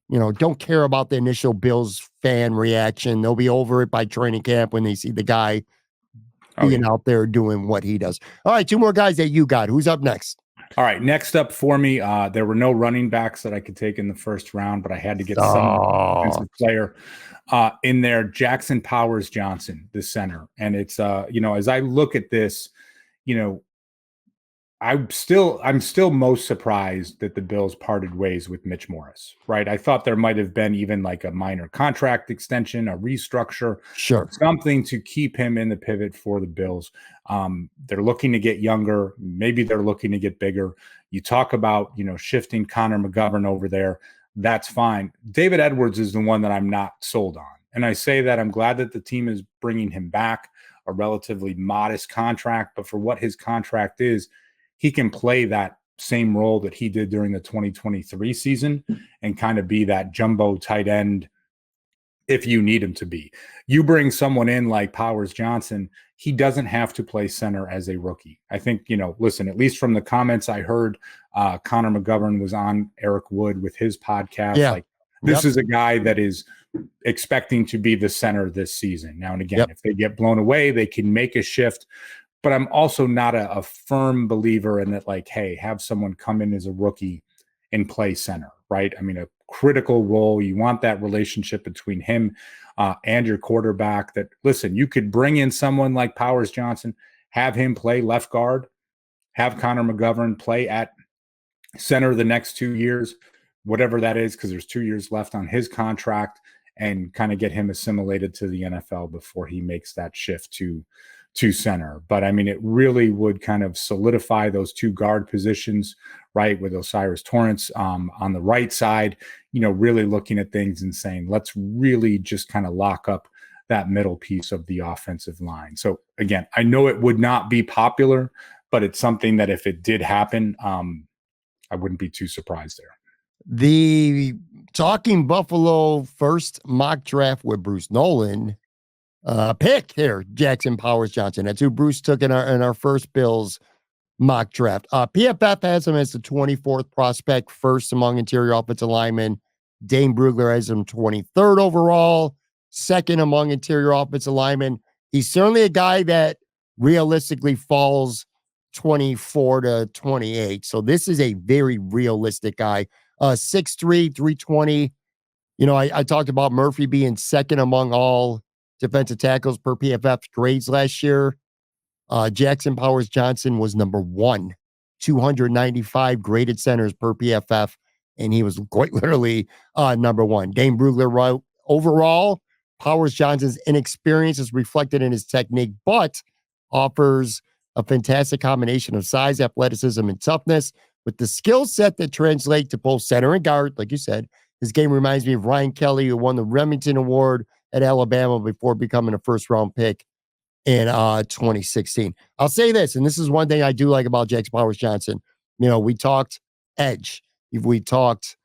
don't care about the initial Bills fan reaction. They'll be over it by training camp when they see the guy being out there doing what he does. All right, 2 more guys that you got. Who's up next? All right, next up for me, there were no running backs that I could take in the first round, but I had to get some defensive player in there. Jackson Powers Johnson, the center. And it's, as I look at this, I'm still most surprised that the Bills parted ways with Mitch Morris, right? I thought there might have been even like a minor contract extension, a restructure, sure, something to keep him in the pivot for the Bills. They're looking to get younger. Maybe they're looking to get bigger. You talk about, shifting Connor McGovern over there. That's fine. David Edwards is the one that I'm not sold on. And I say that I'm glad that the team is bringing him back, a relatively modest contract, but for what his contract is, he can play that same role that he did during the 2023 season and kind of be that jumbo tight end if you need him to be. You bring someone in like Powers Johnson, he doesn't have to play center as a rookie. I think, listen, at least from the comments I heard, Connor McGovern was on Eric Wood with his podcast. Yeah. Like this is a guy that is expecting to be the center this season. Now and again, if they get blown away, they can make a shift. But I'm also not a firm believer in that, like, hey, have someone come in as a rookie and play center, right? I mean, a critical role. You want that relationship between him and your quarterback that, listen, you could bring in someone like Powers Johnson, have him play left guard, have Connor McGovern play at center the next 2 years, whatever that is, because there's 2 years left on his contract, and kind of get him assimilated to the NFL before he makes that shift to center. But I mean, it really would kind of solidify those 2 guard positions, right? With Osiris Torrance on the right side, really looking at things and saying, let's really just kind of lock up that middle piece of the offensive line. So again, I know it would not be popular, but it's something that if it did happen, I wouldn't be too surprised there. The Talking Buffalo first mock draft with Bruce Nolan pick here, Jackson Powers Johnson. That's who Bruce took in our first Bills mock draft. PFF has him as the 24th prospect, first among interior offensive linemen. Dane Brugler has him 23rd overall, second among interior offensive linemen. He's certainly a guy that realistically falls 24 to 28. So this is a very realistic guy. 6'3", 320. I talked about Murphy being second among all defensive tackles per PFF grades last year. Jackson Powers Johnson was number 1, 295 graded centers per PFF, and he was quite literally number 1. Dane Brugler wrote, overall, Powers Johnson's inexperience is reflected in his technique, but offers a fantastic combination of size, athleticism, and toughness with the skill set that translates to both center and guard. Like you said, his game reminds me of Ryan Kelly, who won the Remington Award at Alabama before becoming a first-round pick in 2016. I'll say this, and this is one thing I do like about Jackson Powers Johnson. We talked edge. We talked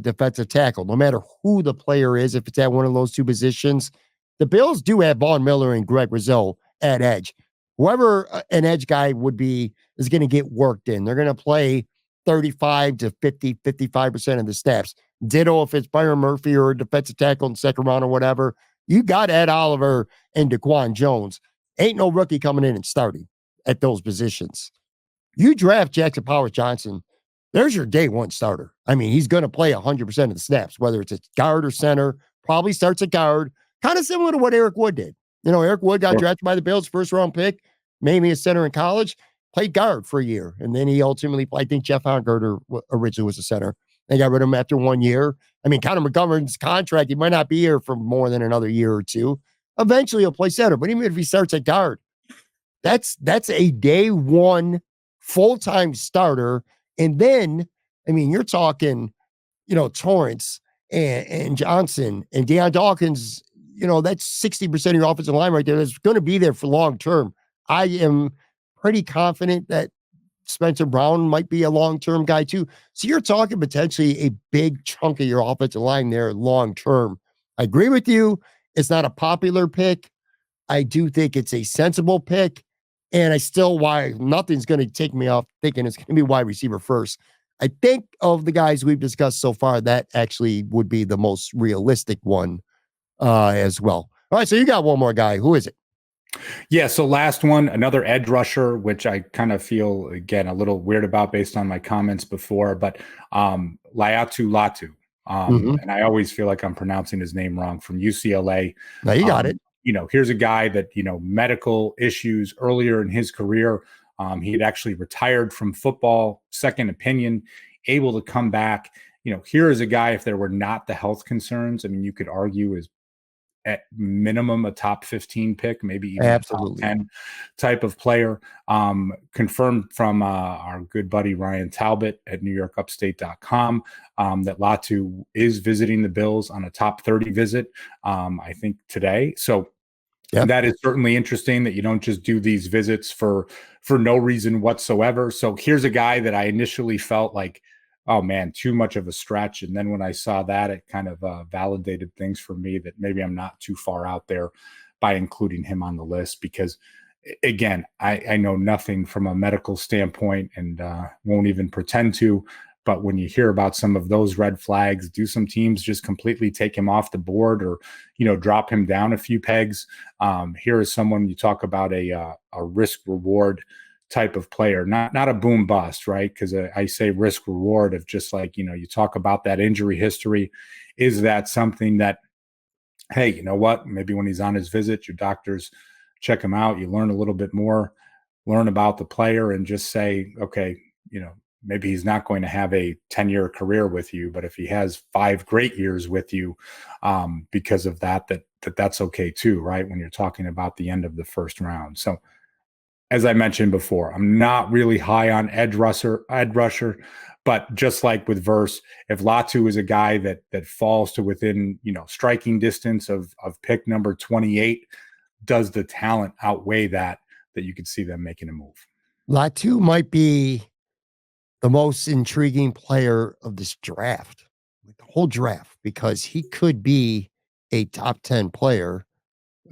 defensive tackle. No matter who the player is, if it's at one of those 2 positions, the Bills do have Von Miller and Greg Rizzo at edge. Whoever an edge guy would be is going to get worked in. They're going to play 35 to 50, 55% of the snaps. Ditto if it's Byron Murphy or a defensive tackle in the second round or whatever. You got Ed Oliver and DaQuan Jones. Ain't no rookie coming in and starting at those positions. You draft Jackson Powers Johnson, there's your day one starter. I mean, he's going to play 100% of the snaps, whether it's a guard or center, probably starts at guard, kind of similar to what Eric Wood did. Eric Wood got drafted by the Bills, first round pick, maybe a center in college, played guard for a year. And then he ultimately, I think Jeff Hongert originally was a center. They got rid of him after 1 year. I mean, Connor McGovern's contract, he might not be here for more than another year or two. Eventually he'll play center, but even if he starts at guard, that's a day one full-time starter. And then, I mean, you're talking, Torrance and Johnson and Deion Dawkins, that's 60% of your offensive line right there. That's going to be there for long term. I am pretty confident that Spencer Brown might be a long-term guy too. So you're talking potentially a big chunk of your offensive line there long-term. I agree with you. It's not a popular pick. I do think it's a sensible pick. And why nothing's going to take me off thinking it's going to be wide receiver first. I think of the guys we've discussed so far, that actually would be the most realistic one as well. All right, so you got one more guy. Who is it? Yeah, so last one, another edge rusher, which I kind of feel, again, a little weird about based on my comments before, but Laiatu Latu. And I always feel like I'm pronouncing his name wrong, from UCLA. No, you got it. Here's a guy that, medical issues earlier in his career. He had actually retired from football, second opinion, able to come back. Here is a guy, if there were not the health concerns, I mean, you could argue is at minimum a top 15 pick, maybe even absolutely top 10 type of player. Confirmed from our good buddy Ryan Talbot at NewYorkUpstate.com that Latu is visiting the Bills on a top 30 visit, I think today. So that is certainly interesting that you don't just do these visits for no reason whatsoever. So here's a guy that I initially felt like, oh man, too much of a stretch. And then when I saw that, it kind of validated things for me that maybe I'm not too far out there by including him on the list, because again, I know nothing from a medical standpoint and won't even pretend to. But when you hear about some of those red flags, do some teams just completely take him off the board or, drop him down a few pegs? Here is someone, you talk about a risk reward type of player, not a boom bust, right? Because I say risk reward of just like, you talk about that injury history. Is that something that, hey, you know what? Maybe when he's on his visit, your doctors check him out, you learn a little bit more, learn about the player, and just say, okay, maybe he's not going to have a 10-year career with you, but if he has 5 great years with you, because of that's okay too, right? When you're talking about the end of the first round. So as I mentioned before, I'm not really high on edge rusher, but just like with Verse, if Latu is a guy that falls to within, striking distance of pick number 28, does the talent outweigh that you could see them making a move? Latu might be the most intriguing player of this draft, the whole draft, because he could be a top 10 player.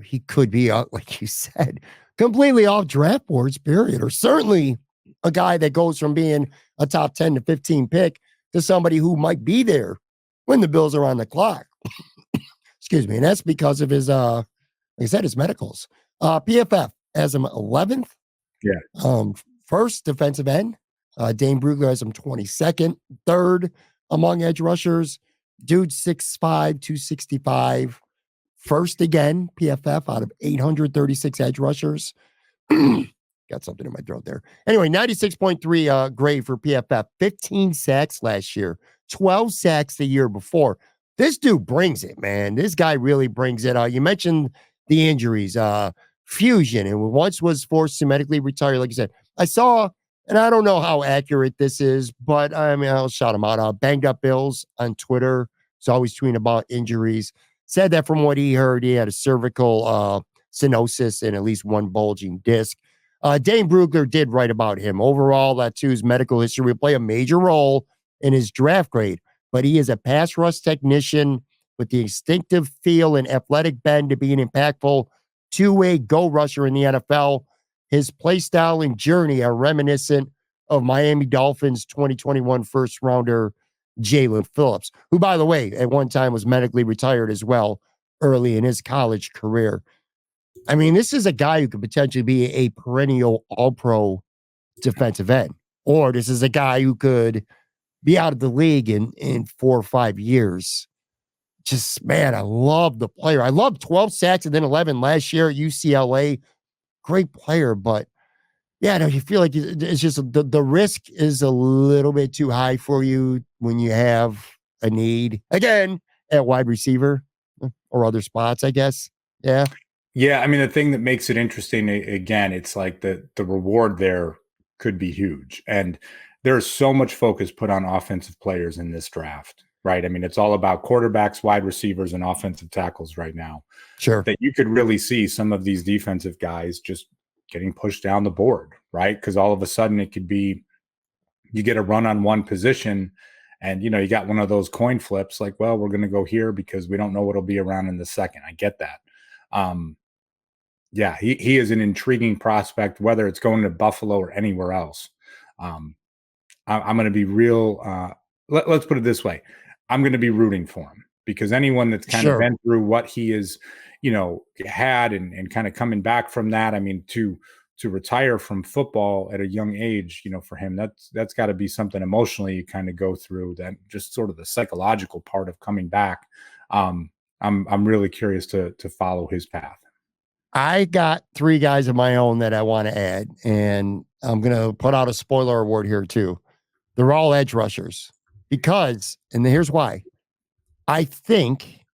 He could be, like you said, completely off draft boards, period, or certainly a guy that goes from being a top 10 to 15 pick to somebody who might be there when the Bills are on the clock. Excuse me. And that's because of his, like I said, his medicals. PFF has him 11th. Yeah. First defensive end. Dane Brugler has him 22nd. Third among edge rushers. Dude 6'5", 265. First again, PFF out of 836 edge rushers. Got something in my throat there. Anyway, 96.3 grade for PFF. 15 sacks last year. 12 sacks the year before. This dude brings it, man. This guy really brings it. You mentioned the injuries. Fusion, and once was forced to medically retire. Like I said, I saw, and I don't know how accurate this is, but I mean, I'll shout him out. Banged Up Bills on Twitter. He's always tweeting about injuries. Said that from what he heard, he had a cervical stenosis and at least one bulging disc. Dane Brugler did write about him. Overall, Latu's medical history will play a major role in his draft grade, but he is a pass rush technician with the instinctive feel and athletic bend to be an impactful two-way go rusher in the NFL. His play style and journey are reminiscent of Miami Dolphins 2021 first rounder Jalen Phillips, who, by the way, at one time was medically retired as well early in his college career. I mean, this is a guy who could potentially be a perennial all-pro defensive end, or this is a guy who could be out of the league in 4 or 5 years. Just, man, I love the player. I love 12 sacks and then 11 last year at UCLA. Great player, but yeah, no, you feel like it's just the risk is a little bit too high for you when you have a need again at wide receiver or other spots, I guess. Yeah. Yeah. I mean, the thing that makes it interesting, again, it's like the reward there could be huge. And there's so much focus put on offensive players in this draft, right? I mean, it's all about quarterbacks, wide receivers, and offensive tackles right now. Sure. That you could really see some of these defensive guys just getting pushed down the board, right? Because all of a sudden it could be you get a run on one position and, you know, you got one of those coin flips like, well, we're going to go here because we don't know what'll be around in the second. I get that. Yeah, he is an intriguing prospect, whether it's going to Buffalo or anywhere else. I'm going to be real. Let's put it this way. I'm going to be rooting for him because anyone that's kind of been through what he is, you know, had and kind of coming back from that. I mean, to retire from football at a young age, you know, for him, that's got to be something emotionally you kind of go through. That just sort of the psychological part of coming back. I'm really curious to follow his path. I got 3 guys of my own that I want to add, and I'm going to put out a spoiler award here too. They're all edge rushers because, and here's why. I think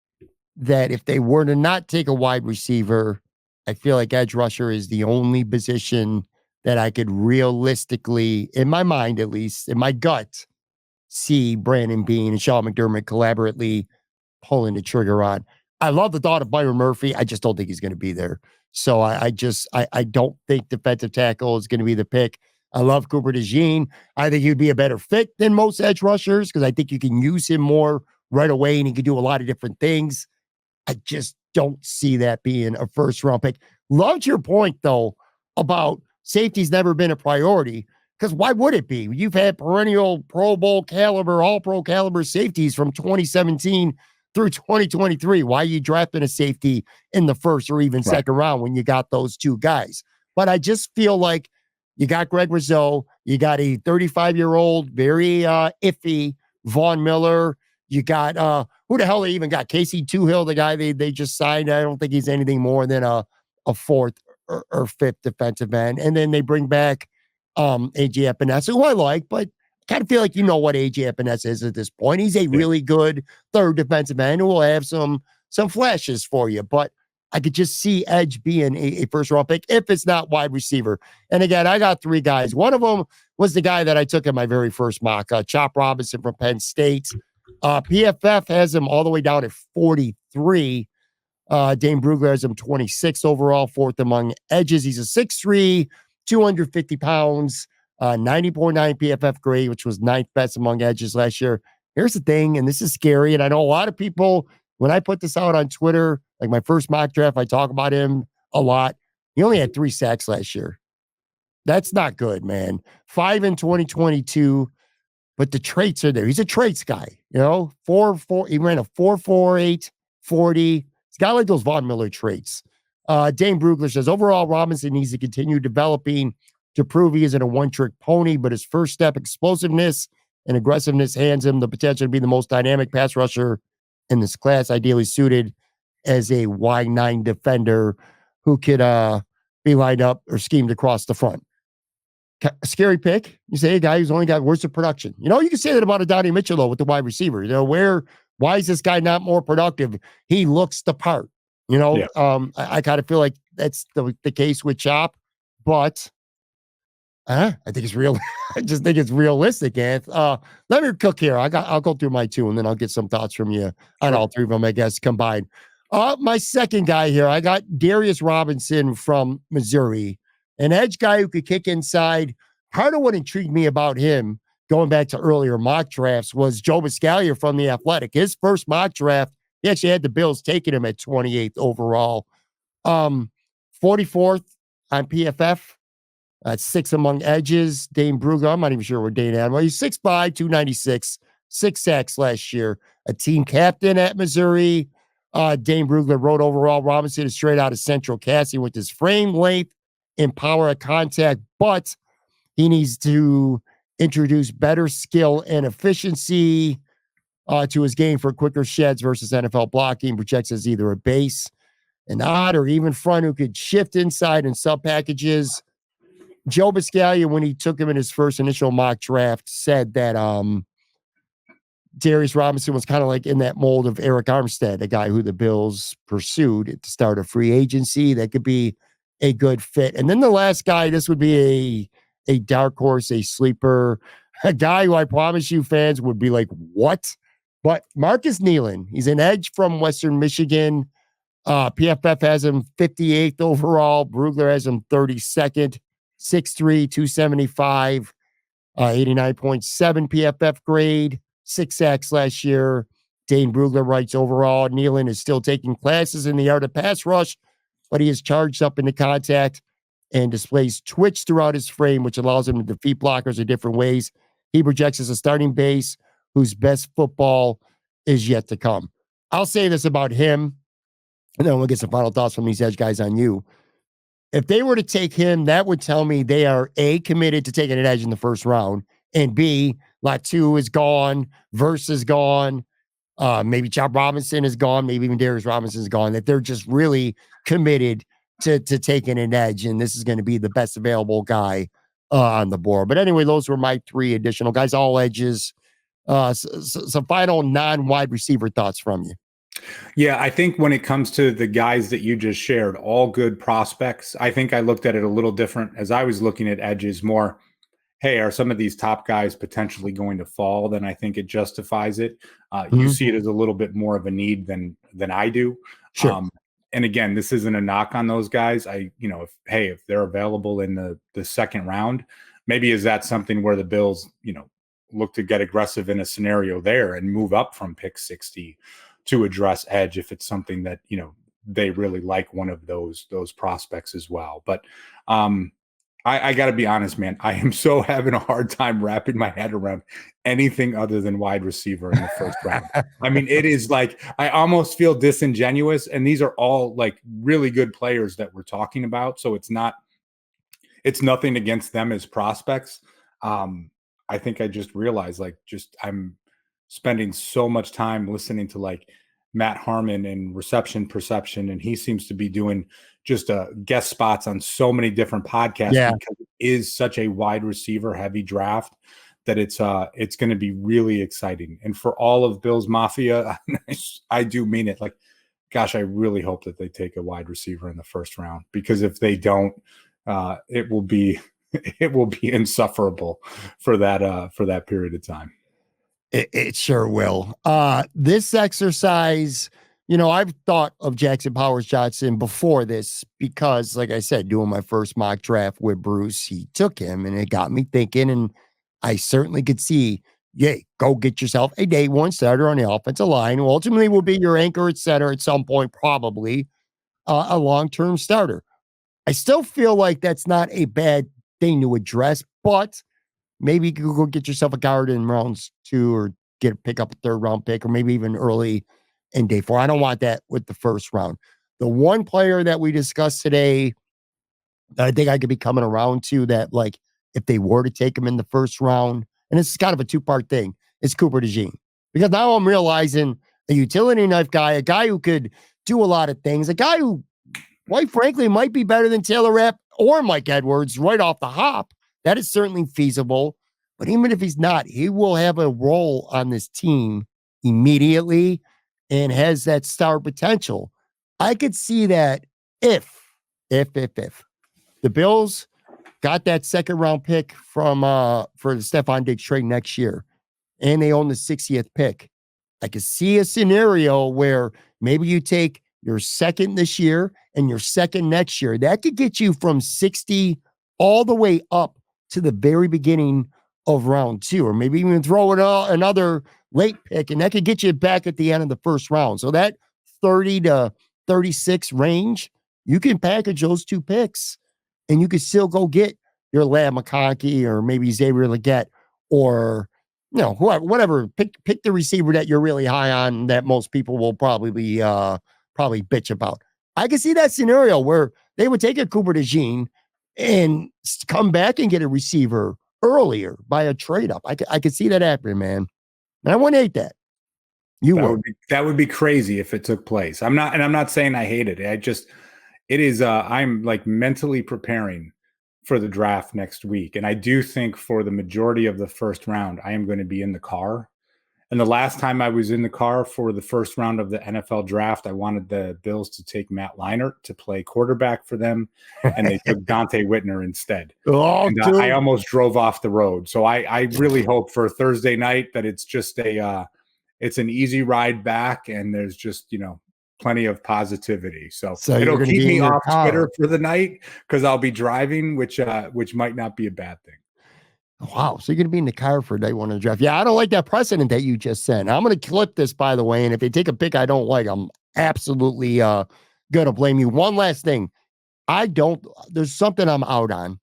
that if they were to not take a wide receiver, I feel like edge rusher is the only position that I could realistically, in my mind at least, in my gut, see Brandon Beane and Sean McDermott collaboratively pulling the trigger on. I love the thought of Byron Murphy. I just don't think he's going to be there. So I don't think defensive tackle is going to be the pick. I love Cooper DeJean. I think he'd be a better fit than most edge rushers because I think you can use him more right away and he can do a lot of different things. I just don't see that being a first round pick. Loved your point though about safety's never been a priority because why would it be? You've had perennial Pro Bowl caliber, all pro caliber safeties from 2017 through 2023. Why are you drafting a safety in the first or even second round when you got those 2 guys? But I just feel like you got Greg Rizzo, you got a 35-year-old, very iffy Vaughn Miller. You got who the hell they even got? Casey Toohill, the guy they just signed. I don't think he's anything more than a 4th or 5th defensive end. And then they bring back AJ Epinesa, who I like, but kind of feel like you know what AJ Epinesa is at this point. He's a really good 3rd defensive end who will have some flashes for you. But I could just see edge being a first round pick if it's not wide receiver. And again, I got 3 guys. One of them was the guy that I took in my very first mock, Chop Robinson from Penn State. PFF has him all the way down at 43. Dane Brugler has him 26 overall, 4th among edges. He's a 6'3", 250 pounds, 90.9 PFF grade, which was 9th best among edges last year. Here's the thing, and this is scary, and I know a lot of people, when I put this out on Twitter, like my first mock draft, I talk about him a lot. He only had 3 sacks last year. That's not good, man. 5 in 2022. But the traits are there. He's a traits guy, you know, 4.4. He ran a 4.48 40. He's got like those Von Miller traits. Dane Brugler says overall, Robinson needs to continue developing to prove he isn't a one-trick pony, but his first step, explosiveness and aggressiveness, hands him the potential to be the most dynamic pass rusher in this class, ideally suited as a wide 9 defender who could be lined up or schemed across the front. A scary pick. You say a guy who's only got worse of production. You know, you can say that about a Donnie Mitchell, though, with the wide receiver. You know, why is this guy not more productive? He looks the part. You know, I kind of feel like that's the case with Chop, but I think it's real. I just think it's realistic, Anth. Let me cook here. I'll go through my 2, and then I'll get some thoughts from you on all 3 of them, I guess, combined. My second guy here, I got Darius Robinson from Missouri. An edge guy who could kick inside. Part of what intrigued me about him, going back to earlier mock drafts, was Joe Biscaglia from The Athletic. His first mock draft, he actually had the Bills taking him at 28th overall. 44th on PFF. Sixth among edges. Dane Brugler, I'm not even sure where Dane had. Well, he's 6'5", 296, 6 sacks last year. A team captain at Missouri. Dane Brugler wrote overall, Robinson is straight out of Central Casting with his frame length and power of contact, but he needs to introduce better skill and efficiency to his game for quicker sheds versus NFL blocking. Projects as either a base, an odd, or even front who could shift inside and sub packages. Joe Biscaglia, when he took him in his first initial mock draft, said that Darius Robinson was kind of like in that mold of Eric Armstead, a guy who the Bills pursued at the start of free agency. That could be a good fit. And then the last guy, this would be a dark horse, a sleeper, a guy who I promise you fans would be like, what? But Marcus Nealon, he's an edge from Western Michigan. PFF has him 58th overall. Brugler has him 32nd. 6'3", 275, 89.7 PFF grade, 6 sacks last year. Dane Brugler writes overall, Nealon is still taking classes in the art of pass rush, but he is charged up into contact and displays twitch throughout his frame, which allows him to defeat blockers in different ways. He projects as a starting base whose best football is yet to come. I'll say this about him, and then we'll get some final thoughts from these edge guys on you. If they were to take him, that would tell me they are A, committed to taking an edge in the first round, and B, Latu is gone, Verse is gone, maybe Chop Robinson is gone, maybe even Darius Robinson is gone, that they're just really committed to taking an edge, and this is going to be the best available guy on the board. But anyway, those were my 3 additional guys, all edges. Some final non-wide receiver thoughts from you. Yeah, I think when it comes to the guys that you just shared, all good prospects, I think I looked at it a little different as I was looking at edges more, hey, are some of these top guys potentially going to fall? Then I think it justifies it. You see it as a little bit more of a need than I do. Sure. And again, this isn't a knock on those guys. If they're available in the second round, maybe is that something where the Bills, look to get aggressive in a scenario there and move up from pick 60 to address edge if it's something that, they really like one of those prospects as well. But I got to be honest, man, I am so having a hard time wrapping my head around anything other than wide receiver in the first round. I mean, it is like, I almost feel disingenuous, and these are all like really good players that we're talking about. So it's nothing against them as prospects. I think I just realized I'm spending so much time listening to like Matt Harmon and reception perception, and he seems to be doing just guest spots on so many different podcasts because it is such a wide receiver heavy draft that it's going to be really exciting. And for all of Bills Mafia, I do mean it. Like, gosh, I really hope that they take a wide receiver in the first round, because if they don't, it will be insufferable for that period of time. It sure will. This exercise, I've thought of Jackson Powers Johnson before this because, like I said, doing my first mock draft with Bruce, he took him and it got me thinking. And I certainly could see, go get yourself a day one starter on the offensive line who ultimately will be your anchor at center at some point, probably a long-term starter. I still feel like that's not a bad thing to address, but maybe you could go get yourself a guard in rounds 2 or pick up a 3rd round pick, or maybe even early in day 4. I don't want that with the first round. The one player that we discussed today that I think I could be coming around to, that like if they were to take him in the first round, and this is kind of a 2-part thing, is Cooper DeJean. Because now I'm realizing a utility knife guy, a guy who could do a lot of things, a guy who, quite frankly, might be better than Taylor Rapp or Mike Edwards right off the hop. That is certainly feasible. But even if he's not, he will have a role on this team immediately and has that star potential. I could see that if the Bills got that 2nd round pick from for the Stephon Diggs trade next year, and they own the 60th pick, I could see a scenario where maybe you take your 2nd this year and your 2nd next year. That could get you from 60 all the way up to the very beginning of round 2, or maybe even throw in another late pick, and that could get you back at the end of the first round. So that 30 to 36 range You can package those 2 picks and you can still go get your Lamb McConkey or maybe Xavier Legette or, whoever, whatever. Pick the receiver that you're really high on that most people will probably bitch about. I can see that scenario where they would take a Cooper DeJean and come back and get a receiver earlier by a trade up. I could see that happening, man. And I wouldn't hate that. That would be crazy if it took place. I'm not saying I hate it. It is, I'm like mentally preparing for the draft next week. And I do think for the majority of the first round, I am going to be in the car. And the last time I was in the car for the first round of the NFL draft, I wanted the Bills to take Matt Leinart to play quarterback for them. And they took Dante Whitner instead. And I almost drove off the road. So I really hope for Thursday night that it's just it's an easy ride back and there's just, plenty of positivity. So it'll keep me off Twitter for the night because I'll be driving, which might not be a bad thing. Wow. So you're going to be in the car for day one of the draft. Yeah, I don't like that precedent that you just said. I'm going to clip this, by the way. And if they take a pick I don't like, I'm absolutely going to blame you. One last thing. There's something I'm out on.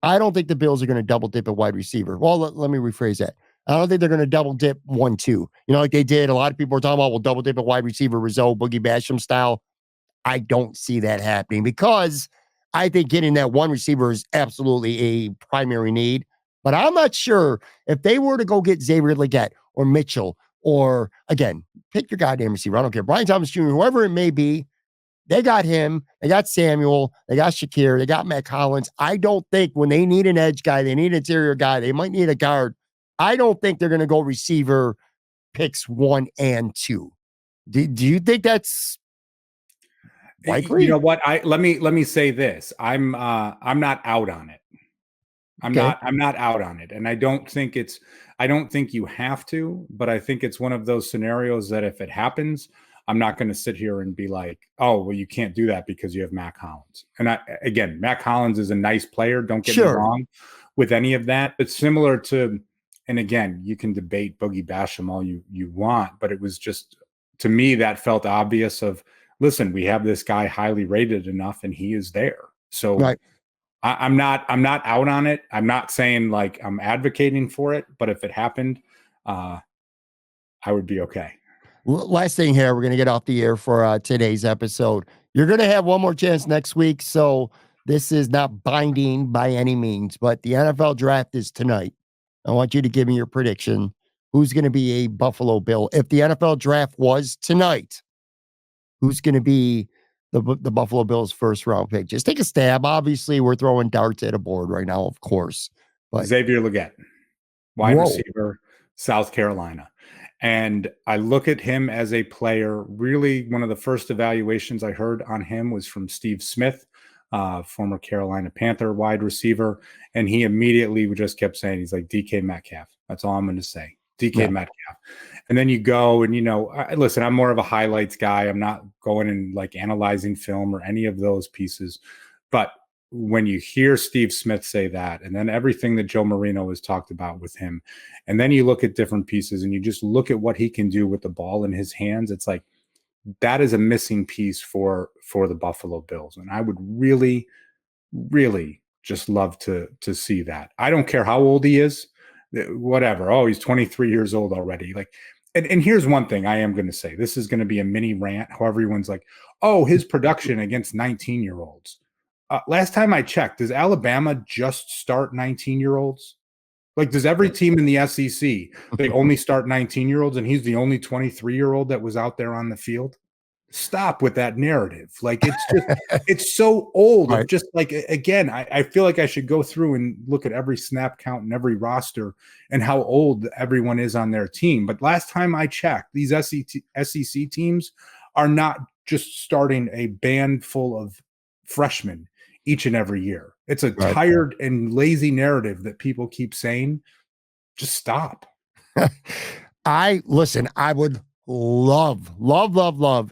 I don't think the Bills are going to double dip at wide receiver. Well, let me rephrase that. I don't think they're going to double dip 1-2. Like they did. A lot of people are talking about, well, double dip at wide receiver, Rizzo, Boogie Basham style. I don't see that happening because I think getting that one receiver is absolutely a primary need. But I'm not sure if they were to go get Xavier Legette or Mitchell or, again, pick your goddamn receiver. I don't care. Brian Thomas Jr., whoever it may be, they got him. They got Samuel. They got Shakir. They got Matt Collins. I don't think when they need an edge guy, they need an interior guy, they might need a guard. I don't think they're going to go receiver picks 1 and 2. Do you think that's likely? You know what? Let me say this. I'm not out on it. I'm not out on it. And I don't think you have to, but I think it's one of those scenarios that if it happens, I'm not going to sit here and be like, oh, well, you can't do that because you have Matt Collins. And again, Matt Collins is a nice player. Don't get me wrong with any of that. It's similar to, and again, you can debate Boogie Basham all you want, but it was just, to me, that felt obvious of, listen, we have this guy highly rated enough and he is there. So right. I'm not out on it. I'm not saying like I'm advocating for it, but if it happened, I would be okay. Last thing here, we're going to get off the air for today's episode. You're going to have one more chance next week, so this is not binding by any means, but the NFL draft is tonight. I want you to give me your prediction. Who's going to be a Buffalo Bill? If the NFL draft was tonight, who's going to be the Buffalo Bills' first round pick? Just take a stab. Obviously, we're throwing darts at a board right now, of course. But Xavier Legette, wide receiver, South Carolina. And I look at him as a player. Really, one of the first evaluations I heard on him was from Steve Smith, former Carolina Panther wide receiver. And he immediately just kept saying, he's like, DK Metcalf. That's all I'm going to say. DK Metcalf. And then you go and, listen, I'm more of a highlights guy. I'm not going and like analyzing film or any of those pieces. But when you hear Steve Smith say that, and then everything that Joe Marino has talked about with him, and then you look at different pieces and you just look at what he can do with the ball in his hands, it's like that is a missing piece for the Buffalo Bills. And I would really, really just love to see that. I don't care how old he is, whatever. Oh, he's 23 years old already. Like, and here's one thing I am going to say. This is going to be a mini rant. How everyone's like, oh, his production against 19-year-olds. Last time I checked, does Alabama just start 19-year-olds? Like, does every team in the SEC, they only start 19-year-olds and he's the only 23-year-old that was out there on the field? Stop with that narrative. Like, it's just, it's so old. Right. Just like, again, I feel like I should go through and look at every snap count and every roster and how old everyone is on their team. But last time I checked, these SEC teams are not just starting a band full of freshmen each and every year. It's a tired and lazy narrative that people keep saying. Just stop. I would love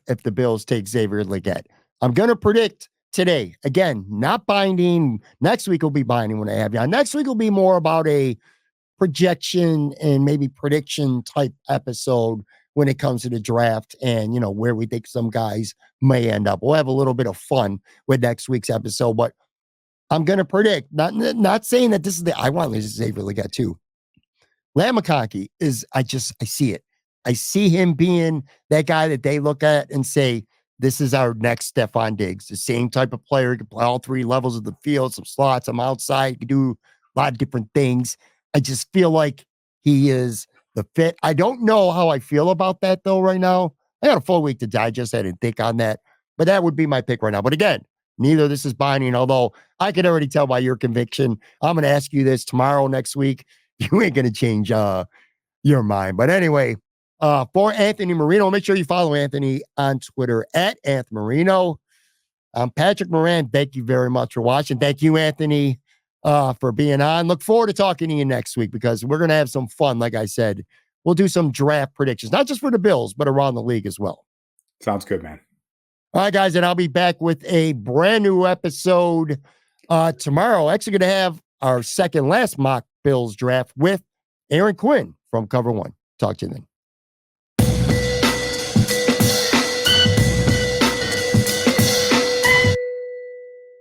if the Bills take Xavier Legette. I'm going to predict today. Again, not binding. Next week will be binding when I have you on. Next week will be more about a projection and maybe prediction type episode when it comes to the draft and, where we think some guys may end up. We'll have a little bit of fun with next week's episode, but I'm going to predict, not saying that this is I want Xavier Legette too. Lamb McConkey is, I see it. I see him being that guy that they look at and say, this is our next Stephon Diggs, the same type of player. He can play all three levels of the field, some slots, some outside. He can do a lot of different things. I just feel like he is the fit. I don't know how I feel about that, though, right now. I got a full week to digest. I didn't think on that. But that would be my pick right now. But again, neither of this is binding, although I can already tell by your conviction. I'm going to ask you this tomorrow, next week. You ain't going to change your mind. But anyway, for Anthony Marino, make sure you follow Anthony on Twitter at Anthony Marino. I'm Patrick Moran. Thank you very much for watching. Thank you, Anthony, for being on. Look forward to talking to you next week because we're going to have some fun. Like I said, we'll do some draft predictions, not just for the Bills, but around the league as well. Sounds good, man. All right, guys, and I'll be back with a brand new episode tomorrow. Actually going to have our second last mock Bills draft with Aaron Quinn from Cover One. Talk to you then.